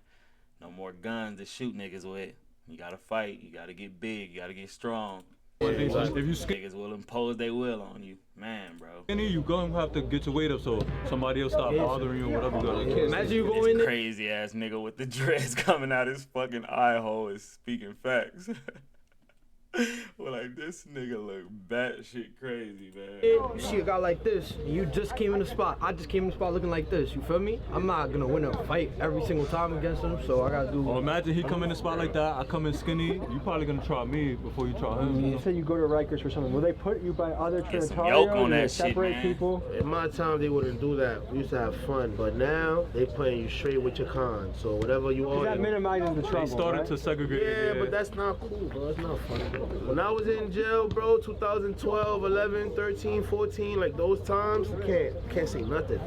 S4: No more guns to shoot niggas with. You gotta fight. You gotta get big. You gotta get strong.
S10: If you
S4: niggas will impose their will on you, man, bro.
S10: You gonna have to get your weight up so somebody else stop bothering you or whatever.
S4: Imagine you go in there. Crazy ass nigga with the dreads coming out his fucking eye hole is speaking facts. Well, like, this nigga look batshit crazy, man.
S9: You see a guy like this, and you just came in the spot. I just came in the spot looking like this, you feel me? I'm not gonna win a fight every single time against him, so I gotta do...
S10: Well, imagine he come in the spot like that, I come in skinny, you probably gonna try me before you try him.
S2: You said you go to Rikers for something. Will they put you by other Trinitarios?
S4: yoke on that
S2: separate
S4: shit, man.
S2: people?
S5: In my time, they wouldn't do that. We used to have fun, but now they putting you straight with your con. So whatever you are,
S2: that minimizes the trouble.
S10: They started to segregate.
S5: Yeah, but that's not cool, bro. That's not fun. When I was in jail, bro, 2012, 11, 13, 14, like those times, you can't say nothing.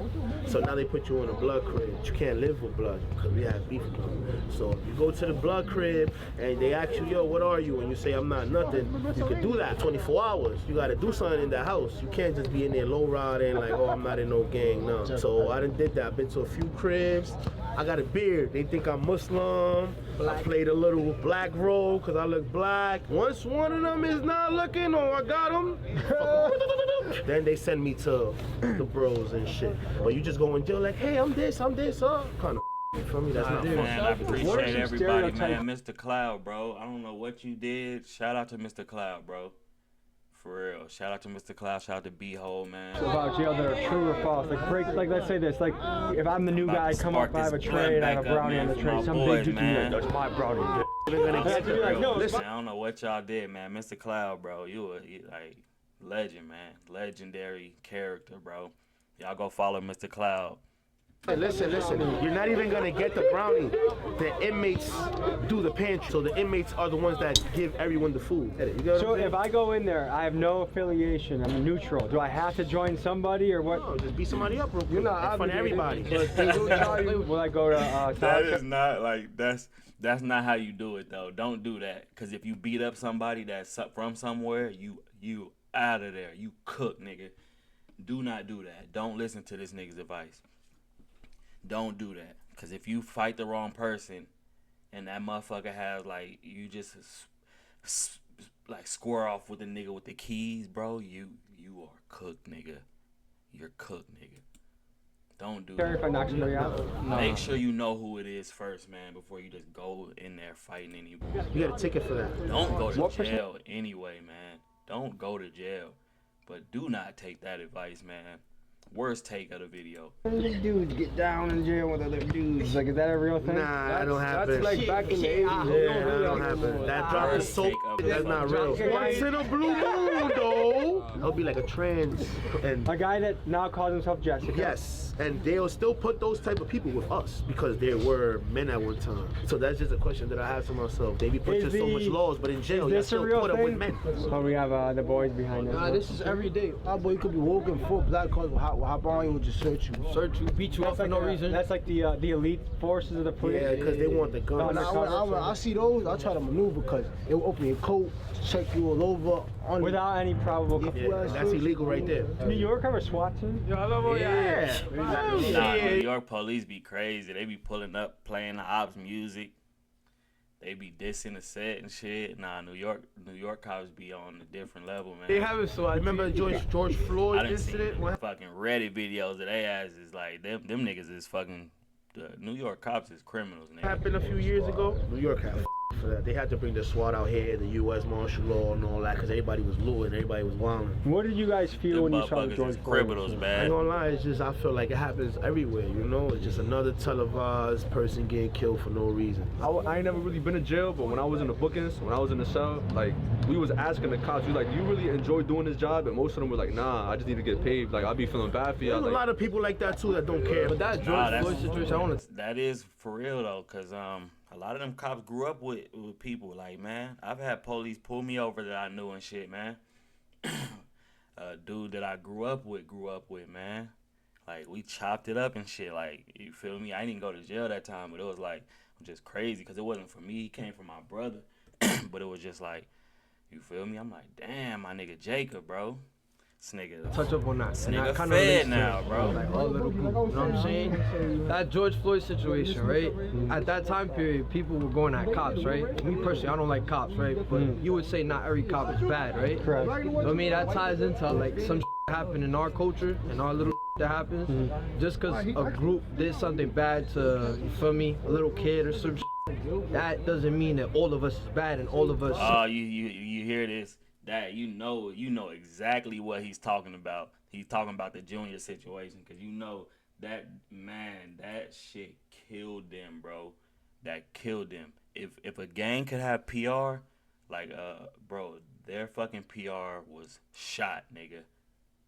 S5: So now they put you in a blood crib. You can't live with blood because we have beef with them. So if you go to the blood crib and they ask you, yo, what are you? And you say, I'm not nothing, you can do that 24 hours. You got to do something in the house. You can't just be in there low riding like, oh, I'm not in no gang, no. So I done did that. I've been to a few cribs. I got a beard. They think I'm Muslim. I played a little black role because I look black. Once one of them is not looking, or I got them, then they send me to the bros and shit. But you just go in jail like, hey, I'm this, kind of you feel me? That's not fun.
S4: Man, I appreciate everybody, man. Mr. Cloud, bro. I don't know what you did. Shout out to Mr. Cloud, bro. For real. Shout out to Mr. Cloud. Shout out to B-Hole, man.
S2: It's about jail that are true or false. Like let's say this. Like, if I'm the new guy, I come up, I have a tray, and I have a brownie on the tray. Some big dude like, that's my brownie.
S4: Listen, I don't know what y'all did, man. Mr. Cloud, bro. You like legend, man. Legendary character, bro. Y'all go follow Mr. Cloud.
S5: Hey, listen. You're not even gonna get the brownie. The inmates do the pantry, so the inmates are the ones that give everyone the food.
S2: So if I go in there, I have no affiliation. I'm neutral. Do I have to join somebody or what?
S5: No, just beat somebody up real quick.
S2: You're not
S5: fun everybody.
S2: Will I go to?
S4: That is not like that's not how you do it though. Don't do that. Cause if you beat up somebody that's from somewhere, you out of there. You cook, nigga. Do not do that. Don't listen to this nigga's advice. Don't do that, cause if you fight the wrong person, and that motherfucker has like you just like square off with the nigga with the keys, bro, you are cooked, nigga. You're cooked, nigga. Don't do that.
S2: If I knock somebody out?
S4: Make sure you know who it is first, man, before you just go in there fighting anybody.
S5: You got a ticket for that.
S4: Don't go to jail anyway, man. Don't go to jail, but do not take that advice, man. Worst take of the video.
S9: Them dudes get down in jail with other dudes.
S2: Like, is that a real thing?
S5: Nah, that don't happen.
S9: That's like back in the 80s.
S5: Yeah, that don't happen. That drop is so that's not real. Once in a blue moon, though. It'll be like a trans. And
S2: a guy that now calls himself Jessica.
S5: Yes, and they'll still put those type of people with us because they were men at one time. So that's just a question that I have to myself. They be putting so much laws, but in jail, you still put them with men.
S2: Oh, we have the boys behind us.
S9: Nah, this is every day. Our boy could be woken full black cars will hop on you and just search you, beat you up for no reason.
S2: That's like the elite forces of the police.
S5: Yeah, because they want the guns.
S9: I see those, I try to maneuver because it will open your coat, check you all over.
S2: Without any probable cause.
S5: Yeah, that's illegal right there.
S2: New York have a SWAT team?
S5: Yeah.
S4: Nah, New York police be crazy. They be pulling up, playing the ops music. They be dissing the set and shit. Nah, New York cops be on a different level, man.
S9: They have a SWAT.
S5: Remember George Floyd incident?
S4: Fucking Reddit videos of they ass is like them niggas is fucking. The New York cops is criminals, nigga.
S5: Happened a few years ago. New York had for that. They had to bring the SWAT out here, the U.S. martial law and all that, because everybody was looting, everybody was wilding.
S2: What did you guys feel when you saw the George Floyd?
S4: Criminals,
S5: I
S4: man.
S5: ain't gonna lie, it's just, I feel like it happens everywhere, you know? It's just another televised person getting killed for no reason.
S8: I ain't never really been in jail, but when I was in the bookings, when I was in the cell, like, we was asking the cops, we like, do you really enjoy doing this job? And most of them were like, nah, I just need to get paid. Like, I'll be feeling bad for you.
S5: There's a
S8: like,
S5: lot of people like that too that don't care. But that George Floyd situation, I wanna...
S4: That is for real though, cause a lot of them cops grew up with people. Like, man, I've had police pull me over that I knew and shit, man. A dude that I grew up with, man. Like, we chopped it up and shit. Like, you feel me? I didn't go to jail that time, but it was like just crazy, cause it wasn't for me. He came from my brother, but it was just like, you feel me? I'm like, damn, my nigga Jacob, bro. This nigga
S9: touch up on that.
S4: This
S9: And
S4: nigga
S9: that kind of
S4: fed now, bro.
S9: Like all little people, you know what I'm saying? That George Floyd situation, right? At that time period, people were going at cops, right? Me personally, I don't like cops, right? But you would say not every cop is bad, right?
S2: Correct.
S9: So, I mean, that ties into like some happen in our culture and our little that happens. Just because a group did something bad to, you feel me, a little kid or some that doesn't mean that all of us is bad and all of us.
S4: Oh, you hear this? That you know exactly what he's talking about. He's talking about the Junior situation, because you know that, man, that shit killed them, bro. That killed them. If a gang could have PR, like bro, their fucking PR was shot, nigga,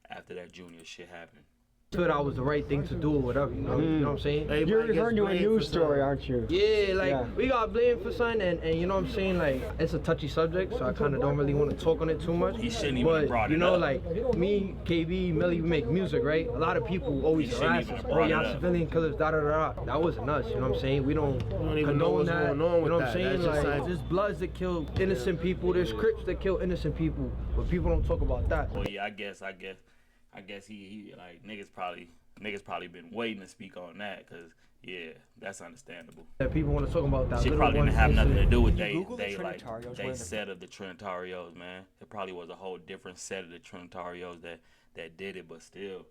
S4: after that Junior shit happened.
S9: Thought I was the right thing to do or whatever, you know what I'm saying?
S2: You're referring to a news story, aren't you?
S9: Yeah, like, we got blamed for something, and you know what I'm saying, like, it's a touchy subject, so I kind of don't really want to talk on it too much.
S4: He shouldn't even have brought it up.
S9: You know, like, me, KB, Millie, we make music, right? A lot of people always harass us, oh, y'all civilian killers, da-da-da-da. That wasn't us, you know what I'm saying? We don't
S5: even know what's
S9: condone that,
S5: going on with
S9: you know what
S5: that.
S9: I'm saying?
S5: That's just
S9: Like,
S5: like-
S9: there's Bloods that kill innocent people, there's Crips that kill innocent people, but people don't talk about that.
S4: Well, yeah, I guess he like niggas probably been waiting to speak on that, cause yeah, that's understandable.
S9: That people want to talk about that.
S4: Shit probably didn't have nothing to do with they
S6: Trinitarios,
S4: they set of the Trinitarios, man. It probably was a whole different set of the Trinitarios that did it, but still,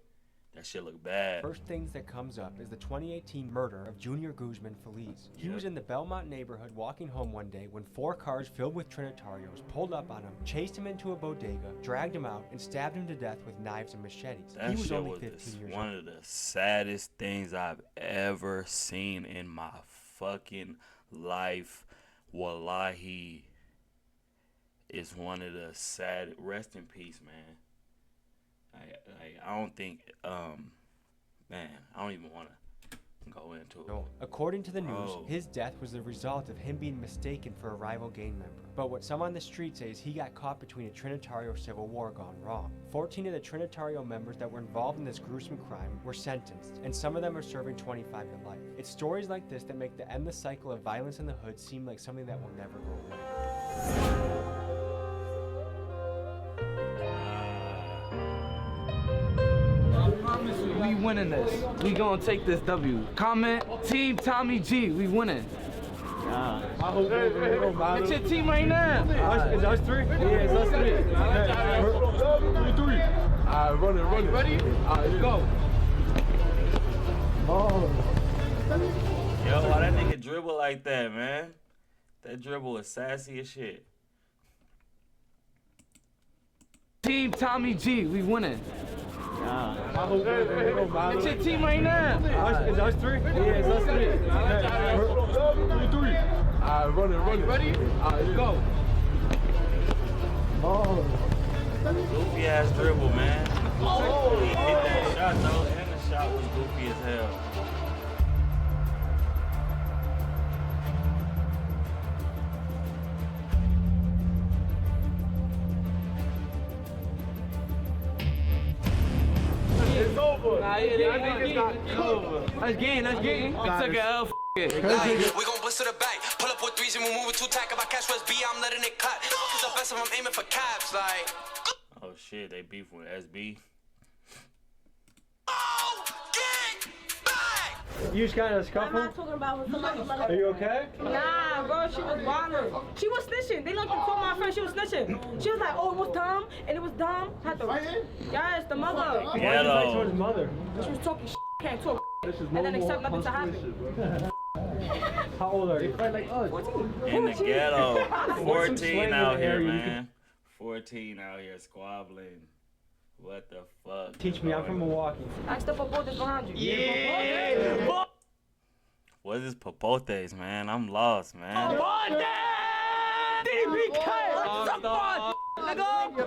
S4: that shit look bad.
S6: First things that comes up is the 2018 murder of Junior Guzman Feliz. He was in the Belmont neighborhood walking home one day when 4 cars filled with Trinitarios pulled up on him, chased him into a bodega, dragged him out, and stabbed him to death with knives and machetes.
S4: That
S6: he was
S4: shit
S6: only
S4: was
S6: 15 years
S4: one
S6: old.
S4: of the saddest things I've ever seen in my fucking life. Wallahi, it's one of the sad. Rest in peace, man. I don't think, man, I don't even want to go into it.
S6: No. According to the news,
S4: Bro.
S6: his death was the result of him being mistaken for a rival gang member. But what some on the street say is he got caught between a Trinitario civil war gone wrong. 14 of the Trinitario members that were involved in this gruesome crime were sentenced, and some of them are serving 25 to life. It's stories like this that make the endless cycle of violence in the hood seem like something that will never go away.
S11: We winning this. We gonna take this W. Comment, Team Tommy G. We winning. It's your team right now.
S2: Is us 3?
S11: Yeah, it's us 3.
S2: 3.
S11: Alright, run it. Ready? Alright, let's go.
S4: Yo, why that nigga dribble like that, man? That dribble is sassy as shit.
S11: Team Tommy G. We winning. It's your team right now.
S2: Is us 3?
S11: Yeah, it's us 3.
S2: 3.
S11: Alright, run it. Ready? Alright, let's go.
S4: Goofy ass dribble, man. He hit that shot though, and the shot was goofy as hell.
S5: It's over.
S11: Nah, That's game. We took a L.
S3: We gon' blister the back, pull up with 3s and we move it 2 tack. If I catch West B, I'm letting it cut. Cause the best of them aiming for caps, like.
S4: Oh shit, they beef with SB.
S2: You just kind of
S14: I'm
S2: scuffle?
S14: not talking about when somebody
S2: Are you okay?
S14: Nah, bro, she was wildin'. She was snitching. They looked for my friend, she was snitching. She was like, oh, it was dumb, and it was dumb. Had to, yes, the mother.
S2: Why did you fight towards his mother?
S14: She was talking can't talk, and then accept nothing to happen.
S2: How old are you?
S9: Like us.
S4: In the ghetto.
S2: Some
S4: 14
S2: slang
S4: out
S2: in the
S4: here,
S2: area, you
S4: man. 14 out here squabbling. What the fuck?
S2: Teach me, I'm from Milwaukee.
S14: Ask the popotes behind you.
S2: Yeah.
S4: What is Popotes, man? I'm lost, man.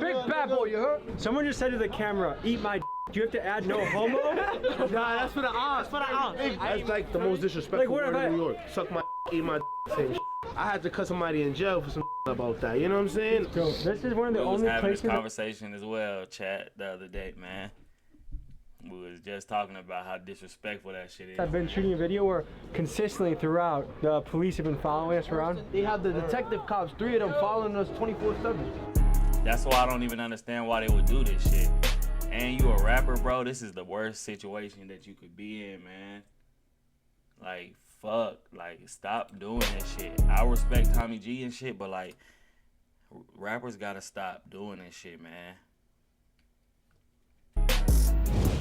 S2: Big bad boy, you heard? Someone just said to the camera, eat my d. Do you have to add no homo?
S5: Nah, that's for the odds. That's like the most disrespectful
S2: what
S5: word
S2: if I-
S5: in New York. Suck my eat my same shit. I had to cut somebody in jail for some about that. You know what I'm saying?
S2: So this is one of the
S4: We was
S2: only
S4: having this
S2: places.
S4: conversation as well, chat, the other day, man. We was just talking about how disrespectful that shit is.
S2: I've been shooting a video where consistently throughout the police have been following us around.
S9: They have the detective cops, 3 of them following us 24/7.
S4: That's why I don't even understand why they would do this shit. And you a rapper, bro, this is the worst situation that you could be in, man. Like, fuck. Like, stop doing this shit. I respect Tommy G and shit, but, like, rappers gotta stop doing this shit, man.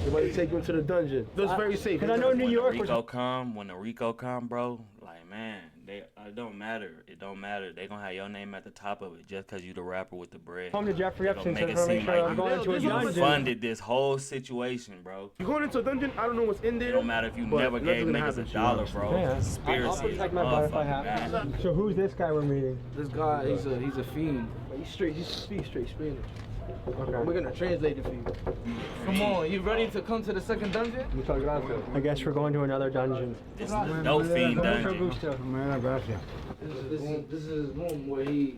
S5: Everybody take you into the dungeon. That's very safe.
S2: Because I know New York
S4: When
S2: was.
S4: the Rico come, bro, like, man, it don't matter. It don't matter. They gonna have your name at the top of it just because you the rapper with the bread.
S2: Home to Jeffrey
S4: They gonna
S2: Epstein,
S4: make
S2: so
S4: it
S2: make
S4: seem
S2: sure I'm
S4: like
S2: going into a
S4: you
S2: dungeon.
S4: funded this whole situation, bro.
S5: You going into a dungeon? I don't know what's in there.
S4: It don't matter if you
S5: but
S4: never
S5: nothing's
S4: gave
S5: gonna
S4: niggas
S5: happen
S4: a
S5: to you,
S4: dollar,
S5: honestly.
S4: bro.
S2: Yeah.
S4: Conspiracy.
S2: I'll protect my butt if I
S4: motherfucker,
S2: have
S4: man.
S2: to. So who's this guy we're meeting?
S9: This guy, he's a fiend. But he speaks straight Spanish.
S2: Okay.
S9: We're gonna translate it for you. Come on, you ready to come to the second dungeon?
S2: Muchas gracias. I guess we're going to another dungeon.
S4: This is the dope fiend dungeon.
S9: This is his room where he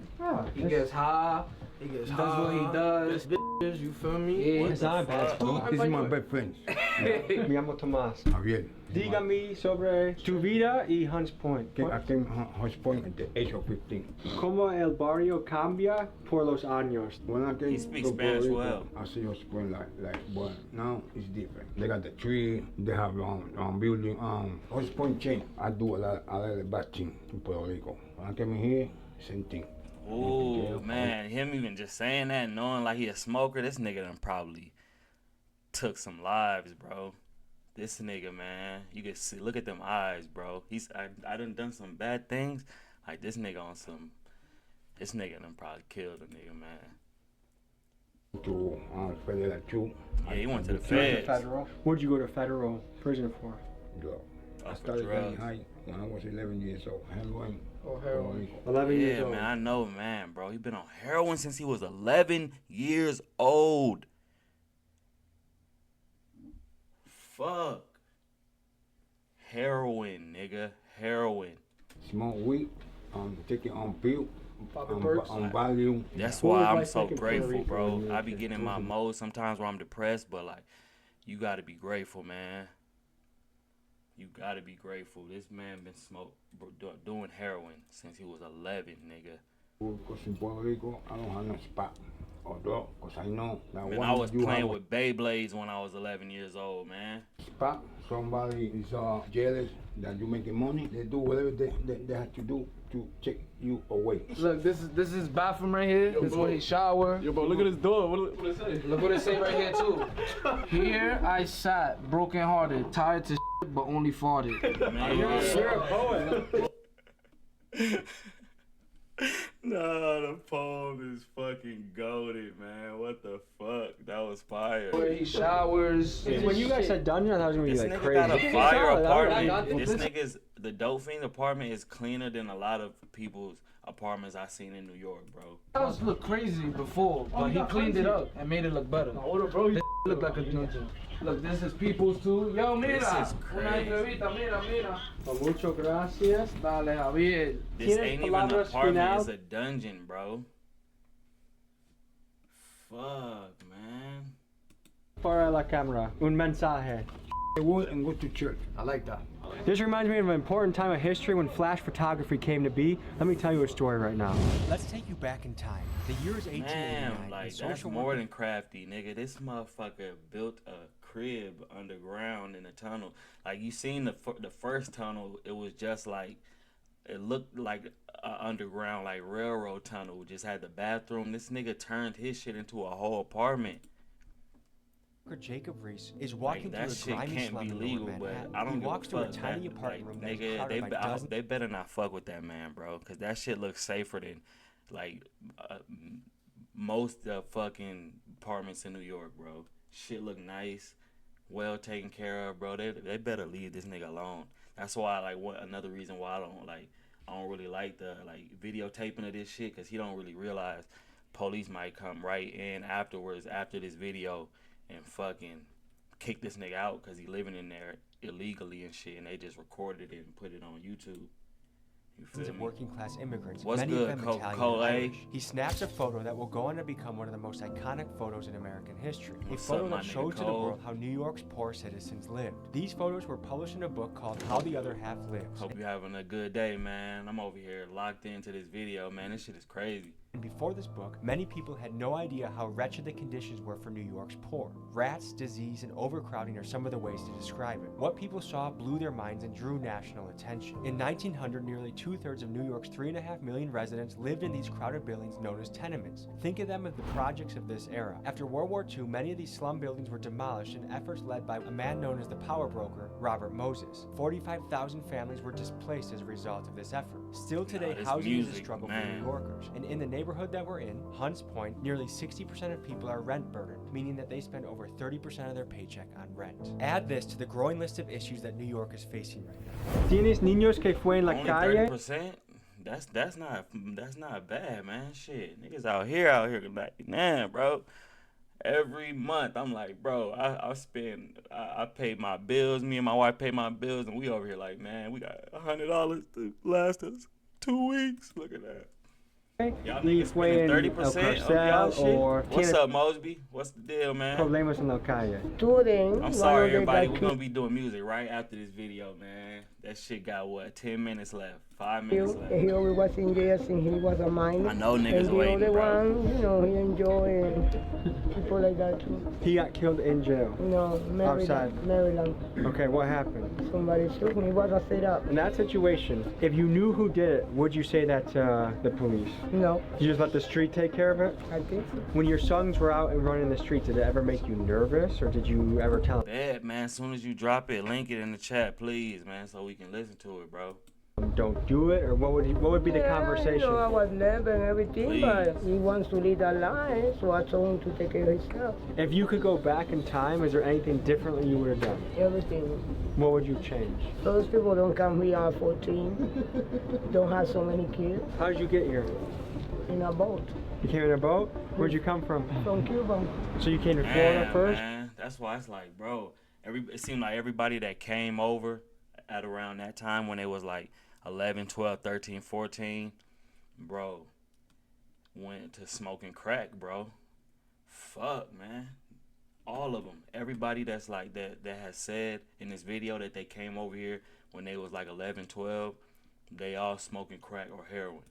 S9: gets high. He does what he does. Bitches, you feel me?
S2: It's not bad.
S16: This is my best friend.
S2: Me llamo Tomás.
S16: Javier.
S2: Dígame sobre tu vida y Hunts Point.
S16: Aquí en Hunts Point at the age of 15.
S2: ¿Cómo el barrio cambia por los años?
S16: When I came
S4: He speaks
S16: to
S4: Spanish
S16: Puerto
S4: well.
S16: Rico, I see Hunts Point like, but now it's different. They got the tree, they have building, Hunts Point chain. I do a lot of bad things in Puerto Rico. When I came here, same thing.
S4: Ooh, man, him even just saying that, knowing like he a smoker, this nigga done probably took some lives, bro. This nigga, man, you can see, look at them eyes, bro. I done some bad things. Like, this nigga on some, this nigga done probably killed a nigga, man.
S16: To federal too.
S4: Yeah, he went to the feds.
S2: Federal. What'd you go to federal prison for?
S16: I started getting high when I was 11 years old. Heroin.
S9: Oh, heroin.
S2: 11 years old.
S4: Yeah, man, I know, man, bro. He been on heroin since he was 11 years old. Fuck. Heroin, nigga. Heroin.
S16: Smoke weed, take it on pill,
S9: Popping perks.
S16: on value.
S4: That's
S2: Who
S4: why
S2: was
S4: I'm
S2: like
S4: so
S2: taking
S4: grateful,
S2: Puerto
S4: bro.
S2: Rico
S4: I be getting in my mode sometimes where I'm depressed, but like, you gotta be grateful, man. You gotta be grateful. This man been doing heroin since he was 11, nigga.
S16: Because in Puerto Rico, I don't have no spot. Although, because I know that
S4: Man,
S16: one
S4: I was
S16: you
S4: playing
S16: have
S4: with Beyblades when I was 11 years old, man.
S16: a spot, somebody is jealous that you making money. They do whatever they have to do to take you away.
S11: Look, this is his bathroom right here. This is where he shower.
S10: Yo, bro, look at his door. What it say?
S11: Look what it say right here too. Here I sat, broken hearted, tired to shit, but only farted.
S4: Man,
S2: You're a poet.
S4: No, the poem is fucking goated, man. What the fuck? That was fire.
S11: Where he showers.
S2: When you guys said dungeon, I thought it was gonna be
S4: This
S2: like
S4: nigga
S2: crazy.
S4: got a fire apartment.
S11: I
S4: This nigga's, the dope fiend apartment is cleaner than a lot of people's apartments I seen in New York, bro.
S11: House looked crazy before, but he cleaned it up and made it look better. This look like a dungeon. Look, this is people's too. Yo, mira.
S4: This is
S11: Una
S4: crazy.
S11: entrevista, mira.
S2: Mucho gracias.
S11: Dale, Javier.
S4: This
S2: ¿Tienes
S4: ain't even an
S2: palabras
S4: apartment,
S2: final?
S4: it's a dungeon, bro. Fuck, man.
S2: Para la cámara. Un mensaje.
S16: I work and go to church.
S9: I like that.
S2: This reminds me of an important time of history when flash photography came to be. Let me tell you a story right now.
S6: Let's take you back in time. The year is 1889.
S4: Damn, like,
S6: and
S4: that's
S6: social
S4: more
S6: worker-
S4: than crafty, nigga. This motherfucker built a crib underground in a tunnel. Like, you seen the first tunnel, it was just like, it looked like a underground, like, railroad tunnel. Just had the bathroom. This nigga turned his shit into a whole apartment.
S6: Jacob Reese is walking
S4: that
S6: through a
S4: shit
S6: grimy
S4: can't
S6: slum
S4: be
S6: in
S4: legal,
S6: Lower
S4: but
S6: Manhattan.
S4: I don't
S6: He
S4: give
S6: walks
S4: a
S6: through a
S4: fuck.
S6: tiny
S4: That,
S6: apartment room that is
S4: nigga,
S6: crowded by dozens.
S4: they better not fuck with that man, bro, cause that shit looks safer than like most fucking apartments in New York, bro. Shit look nice, well taken care of, bro. They better leave this nigga alone. That's why, like, another reason why I don't really like the videotaping of this shit, cause he don't really realize police might come right in afterwards after this video and fucking kick this nigga out because he living in there illegally and shit, and they just recorded it and put it on YouTube. You feel
S6: Of
S4: me?
S6: working class immigrants,
S4: What's
S6: many
S4: good,
S6: of them Italian
S4: Cole?
S6: and Irish. He snaps a photo that will go on to become one of the most iconic photos in American history.
S4: What's
S6: a photo
S4: up, my
S6: that
S4: nigga
S6: shows to the
S4: Cole?
S6: world how New York's poor citizens lived. These photos were published in a book called How the Other Half Lives.
S4: Hope you're having a good day, man. I'm over here locked into this video, man. This shit is crazy.
S6: And before this book, many people had no idea how wretched the conditions were for New York's poor. Rats, disease, and overcrowding are some of the ways to describe it. What people saw blew their minds and drew national attention. In 1900, nearly 2/3 of New York's 3.5 million residents lived in these crowded buildings known as tenements. Think of them as the projects of this era. After World War II, many of these slum buildings were demolished in efforts led by a man known as the power broker, Robert Moses. 45,000 families were displaced as a result of this effort. Still today,
S4: this
S6: housing is a
S4: music,
S6: struggle for
S4: man.
S6: New Yorkers. And in the neighborhood that we're in, Hunts Point, nearly 60% of people are rent burdened, meaning that they spend over 30% of their paycheck on rent. Add this to the growing list of issues that New York is facing right now.
S2: ¿Tienes niños que fue en la
S4: Only
S2: calle?
S4: 30%? That's not bad, man. Shit, niggas out here like, man, bro. Every month I'm like, bro, I pay my bills. Me and my wife pay my bills, and we over here like, man, we got $100 to last us 2 weeks. Look at that. Y'all niggas spending 30% of y'all shit. What's up, Mosby? What's the deal, man?
S2: Problemas en la calle.
S4: I'm sorry, everybody. We're gonna be doing music right after this video, man. That shit got what? 10 minutes left. 5 minutes left.
S17: He always was in jail since he was a minor.
S4: I know niggas
S17: and
S4: waiting,
S17: the
S4: bro.
S17: other one, you know, he enjoy people like that too.
S2: He got killed in jail.
S17: No, Maryland.
S2: Outside.
S17: Maryland.
S2: Okay, what happened?
S17: Somebody shoot him. He was a set up.
S2: In that situation, if you knew who did it, would you say that to the police?
S17: No.
S2: You just let the street take care of it?
S17: I think so.
S2: When your sons were out and running the streets, did it ever make you nervous, or did you ever tell them?
S4: Bad, man. As soon as you drop it, link it in the chat, please, man, so we can listen to it, bro.
S2: Don't do it, or what would be the conversation?
S17: You know, I was nervous and everything,
S4: Please.
S17: but he wants to lead a life, so I told him to take care of himself.
S2: If you could go back in time, is there anything differently you would have done?
S17: Everything.
S2: What would you change?
S17: Those people don't come here at 14, don't have so many kids.
S2: How did you get here?
S17: In a boat.
S2: You came in a boat? Where'd you come from?
S17: From Cuba.
S2: So you came to Florida
S4: Man,
S2: first?
S4: man. That's why it's like, bro, it seemed like everybody that came over at around that time when it was like 11, 12, 13, 14, bro, went to smoking crack, bro. Fuck, man. All of them. Everybody that's like that has said in this video that they came over here when they was like 11, 12, they all smoking crack or heroin.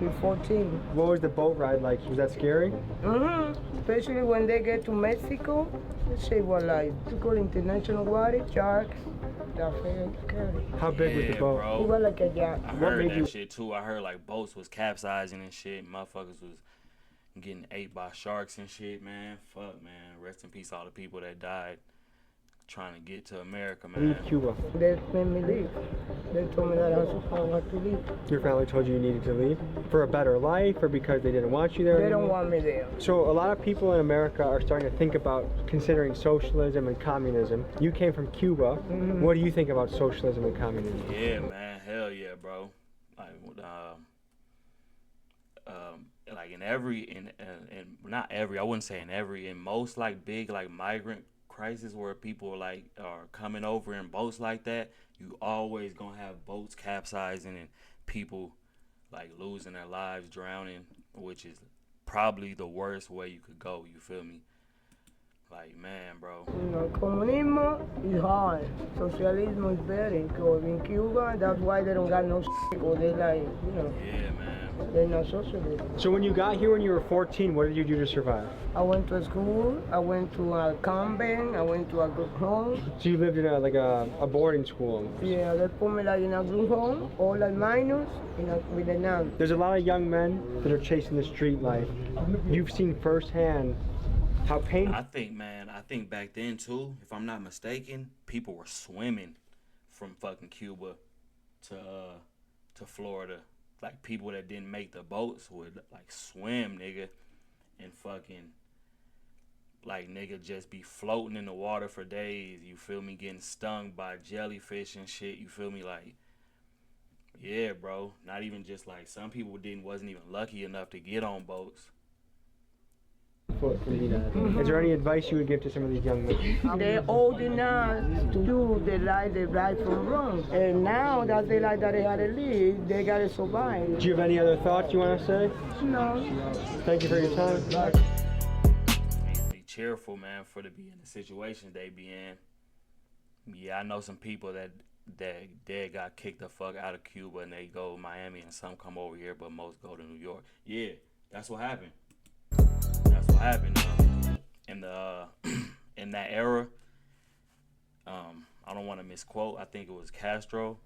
S17: We're 14.
S2: What was the boat ride like? Was that scary?
S17: Especially when they get to Mexico, this shit was like, to call international water, sharks. That's very scary.
S2: How big was the boat?
S4: Bro.
S17: It was like a yacht.
S4: I heard that shit too. I heard like boats was capsizing and shit. Motherfuckers was getting ate by sharks and shit, man. Fuck, man. Rest in peace all the people that died trying to get to America, man.
S2: Leave Cuba.
S17: They made me leave. They told me that I was to leave.
S2: Your family told you you needed to leave? For a better life, or because they didn't want you there
S17: They
S2: anymore?
S17: don't want me there.
S2: So a lot of people in America are starting to think about considering socialism and communism. You came from Cuba. What do you think about socialism and communism?
S4: Yeah, man. Hell yeah, bro. Like in most like big like migrant crisis where people like are coming over in boats like that, you always gonna have boats capsizing and people like losing their lives, drowning, which is probably the worst way you could go. You feel me? Like, man, bro.
S17: You know, comunismo is hard. Socialism is better. Because in Cuba, that's why they don't got no shit. Because they like, you know.
S4: Yeah, man.
S17: They're not socialist.
S2: So when you got here when you were 14, what did you do to survive?
S17: I went to school. I went to a convent. I went to a group home.
S2: So you lived in a boarding school?
S17: Yeah, they put me like in a group home, all like minors, with a nun.
S2: There's a lot of young men that are chasing the street life. You've seen firsthand how painful.
S4: I think back then too, if I'm not mistaken, people were swimming from fucking Cuba to Florida. Like people that didn't make the boats would like swim, nigga, and fucking like nigga just be floating in the water for days. You feel me? Getting stung by jellyfish and shit. You feel me? Like, yeah, bro. Not even just like some people wasn't even lucky enough to get on boats.
S2: Is there any advice you would give to some of these young men?
S17: They're old enough to do the right from wrong. And now that they like that they had to live, they gotta survive.
S2: Do you have any other thoughts you want to say?
S17: No.
S2: Thank you for your time.
S4: Be cheerful, man, for to be in the situation they be in. Yeah, I know some people that got kicked the fuck out of Cuba and they go to Miami and some come over here, but most go to New York. Yeah, that's what happened. That's what happened in the in that era. I don't want to misquote. I think it was Castro.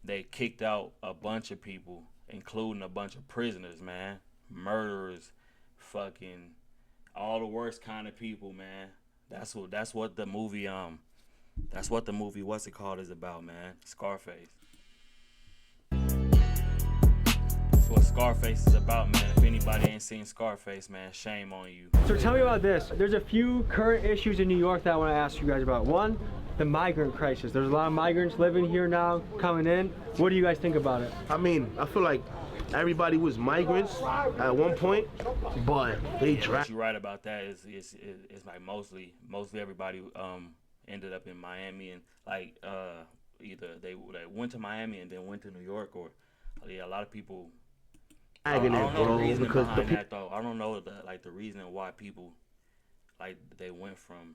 S4: They kicked out a bunch of people, including a bunch of prisoners, man, murderers, fucking all the worst kind of people, man. That's what the movie what's it called is about, man. Scarface. What Scarface is about, man. If anybody ain't seen Scarface, man, shame on you.
S2: So tell me about this. There's a few current issues in New York that I want to ask you guys about. One, the migrant crisis. There's a lot of migrants living here now, coming in. What do you guys think about it?
S5: I mean, I feel like everybody was migrants at one point, but they
S4: What you're right about that is like mostly everybody ended up in Miami and like either they went to Miami and then went to New York, or yeah, a lot of people. I don't know the reason behind that though. I don't know the reason why people like they went from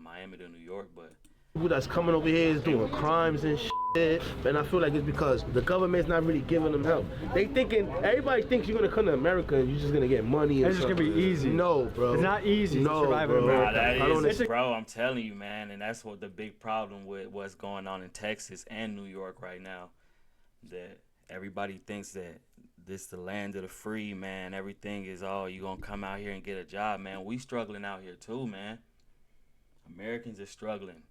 S4: Miami to New York, but
S5: people that's coming over here is doing crimes and shit, and I feel like it's because the government's not really giving them help. Everybody thinks you're gonna come to America and you're just gonna get money.
S2: It's just gonna be easy.
S5: No, bro.
S2: It's not easy to survive in America.
S4: Bro, I'm telling you, man, and that's what the big problem with what's going on in Texas and New York right now. That everybody thinks that this the land of the free, man. Everything is you gonna come out here and get a job, man. We struggling out here too, man. Americans are struggling.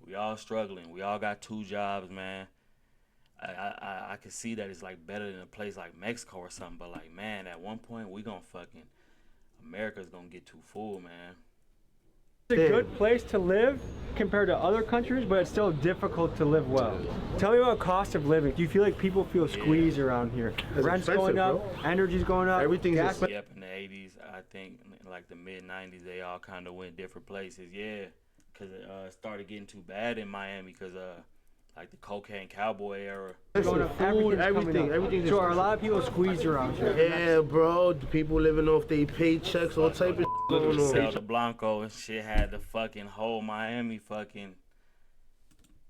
S4: We all struggling. We all got 2 jobs, man. I could see that it's like better than a place like Mexico or something, but like, man, at one point America's gonna get too full, man.
S2: It's a good place to live compared to other countries, but it's still difficult to live well. Tell me about cost of living. Do you feel like people feel squeezed around here? Rent's going up, energy's going up,
S5: everything's
S2: expensive.
S4: Yep, in the 80s, I think, like the mid-90s, they all kind of went different places, yeah. Because it started getting too bad in Miami because like the cocaine cowboy era.
S5: Everything.
S2: So are a lot of people squeezed around here?
S5: Yeah, bro. The people living off their paychecks, all type of going on.
S4: Sell the Blanco and shit had the fucking whole Miami fucking.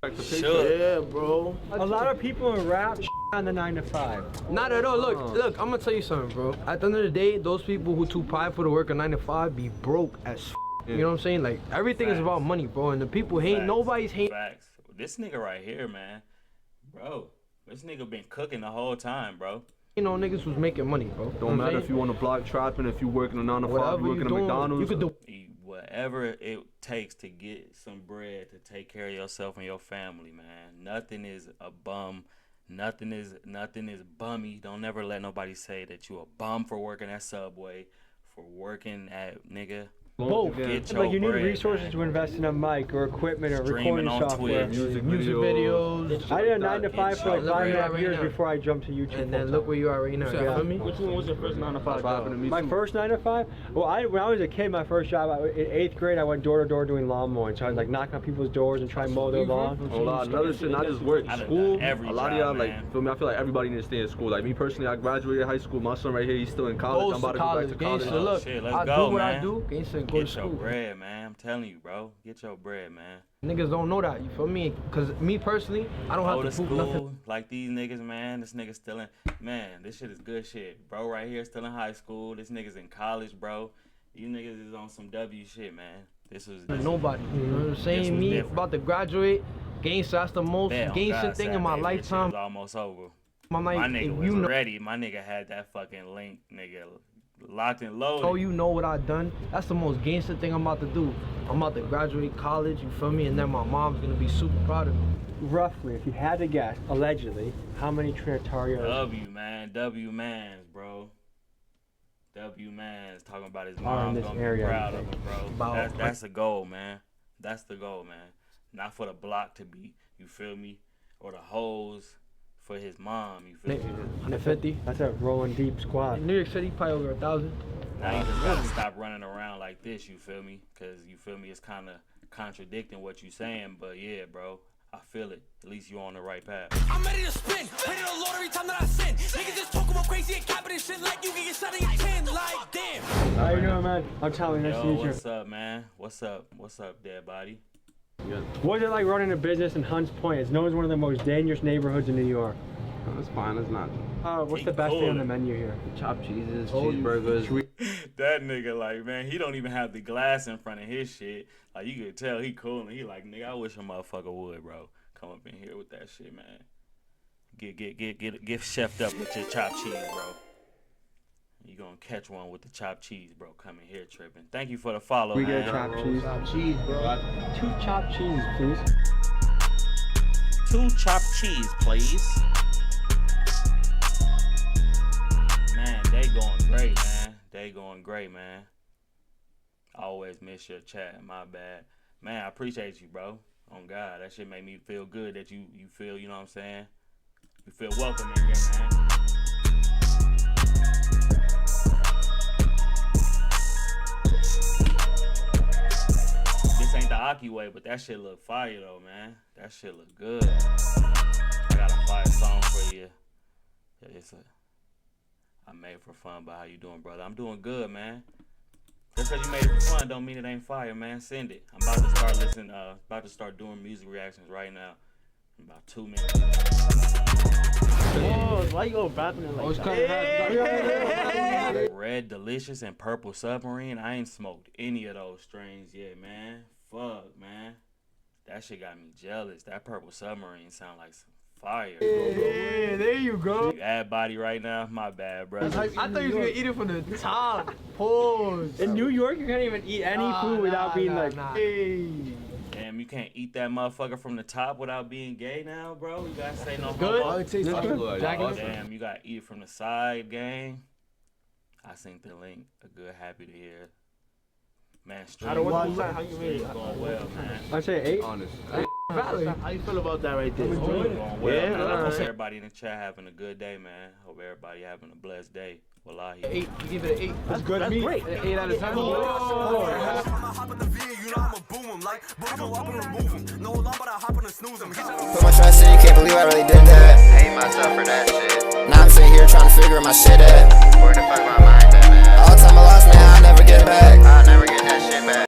S5: Yeah, bro.
S2: A lot of people in rap on the 9 to 5.
S9: Not at all. Look, I'm gonna tell you something, bro. At the end of the day, those people who too prideful to work a 9 to 5 be broke as f. You know what I'm saying? Like, everything is about money, bro. And the people hate, nobody's hating.
S4: Facts. This nigga right here, man. Bro, this nigga been cooking the whole time, bro.
S9: You know, niggas was making money, bro.
S8: Don't matter if you on the block trapping, if you working a 9 to 5, you working at McDonald's.
S9: You could do
S4: whatever it takes to get some bread to take care of yourself and your family, man. Nothing is a bum. Nothing is bummy. Don't never let nobody say that you a bum for working at Subway, for working at nigga.
S2: Both. Like you need resources
S4: man.
S2: to invest in a mic or equipment or
S4: Streaming
S2: recording
S4: on
S2: software.
S4: Twitch.
S9: music videos.
S2: I did a 9 to 5 for like 5.5 years before I jumped to YouTube.
S9: And then look where you are right now.
S2: Yeah.
S8: Which one was your first 9 to 5?
S2: My first 9 to 5? Well, when I was a kid, my first job, in 8th grade, I went door to door doing lawn mowing. So I was like knocking on people's doors and trying to mow their lawn.
S8: Another shit, not just work. School, a lot of y'all,
S4: man.
S8: feel me? I feel like everybody needs to stay in school. Like me personally, I graduated high school. My son right here, he's still in college. I'm about to go back to college.
S9: Look,
S4: Shit, let's
S9: I
S4: go,
S9: do what
S4: man.
S9: I do.
S4: Get your bread, man. I'm telling you, bro. Get your bread, man.
S9: Niggas don't know that, you feel me? Cause me personally, I don't have to prove nothing.
S4: Like these niggas, man. This nigga still in, man, this shit is good shit. Bro right here still in high school. This nigga's in college, bro. You niggas is on some W shit, man. This was
S9: nobody. You know what I'm saying? Me about to graduate. Gangsta, that's the most gangsta thing in my lifetime.
S4: Almost over.
S9: My
S4: nigga was ready. My nigga had that fucking link, nigga. Locked and loaded.
S9: Oh, you know what I done? That's the most gangster thing I'm about to do. I'm about to graduate college, you feel me? And then my mom's gonna be super proud of me.
S2: Roughly, if you had to guess, allegedly, how many Trinitarios?
S4: W mans, bro. W mans talking about his
S2: in
S4: mom
S2: this
S4: gonna be
S2: area,
S4: proud of him, bro.
S9: About-
S4: That's the goal, man. That's the goal, man. Not for the block to be, you feel me? Or the hoes for his mom, you feel me?
S9: 150.
S2: That's a rolling deep squad.
S9: In New York City, probably over 1,000.
S4: Now you just gotta stop running around like this, you feel me? Cause you feel me, it's kinda contradicting what you saying, but yeah, bro, I feel it. At least you're on the right path.
S3: I'm ready to spin, ready to load every time that I sin. Niggas just talk about crazy and capping and shit like you can get shot in your chin, like damn.
S2: How you doing, man? I'm Tommy, nice to
S4: Yo,
S2: meet you.
S4: what's up, man? What's up? What's up, dead body?
S2: What's it like running a business in Hunts Point? It's known as one of the most dangerous neighborhoods in New York.
S8: That's fine, it's not.
S2: What's the best thing on the menu here?
S8: Chopped cheeses, cheeseburgers.
S4: That nigga, like, man, he don't even have the glass in front of his shit. Like, you could tell he cool and he like, nigga, I wish a motherfucker would, bro. Come up in here with that shit, man. Get chefed up with your chopped cheese, bro. You gonna catch one with the chopped cheese, bro. Come in here tripping. Thank you for the follow,
S2: We
S4: man.
S2: get chopped cheese.
S9: Chopped cheese, bro.
S2: 2 chopped cheese, please.
S4: 2 chopped cheese, please. Man, they going great, man. They going great, man. I always miss your chat. My bad. Man, I appreciate you, bro. Oh, God. That shit made me feel good that you feel, you know what I'm saying? You feel welcome in here, man. This ain't the Aki way, but that shit look fire, though, man. That shit look good. I got a fire song for you. It's I made it for fun, but how you doing, brother? I'm doing good, man. Just because you made it for fun don't mean it ain't fire, man. Send it. I'm about to start listening, about to start doing music reactions right now in about 2 minutes.
S5: Oh, why you go Batman like that?
S4: Red Delicious and Purple Submarine. I ain't smoked any of those strains yet, man. Fuck, man. That shit got me jealous. That Purple Submarine sound like some fire.
S9: Yeah, there you go.
S4: You add body right now? My bad, brother.
S9: I thought you was gonna eat it from the top. Pause.
S2: In New York, you can't even eat any food without being like, hey.
S4: Damn, you can't eat that motherfucker from the top without being gay now, bro? You gotta say no
S9: Good.
S4: homo.
S9: Oh, it tastes good.
S4: Oh, damn, you gotta eat it from the side, gang. I sent the link. A good happy to hear. Man, stream going well, man.
S2: I say 8.
S8: Honest.
S5: How you feel about that right there?
S4: Going well,
S5: Yeah,
S4: man. I hope
S5: alright.
S4: everybody in the chat having a good day, man. Hope everybody having a blessed day. Wallahi.
S9: 8. You give it an 8.
S5: That's good. That's great.
S9: 8 out of 10.
S1: Put my trust in you, can't believe I really did that. Hate myself for that shit. Now I'm sitting here trying to figure my shit out. Where the fuck my mind at, man? All the time I lost, man, I'll never get back. I'll never get that shit back.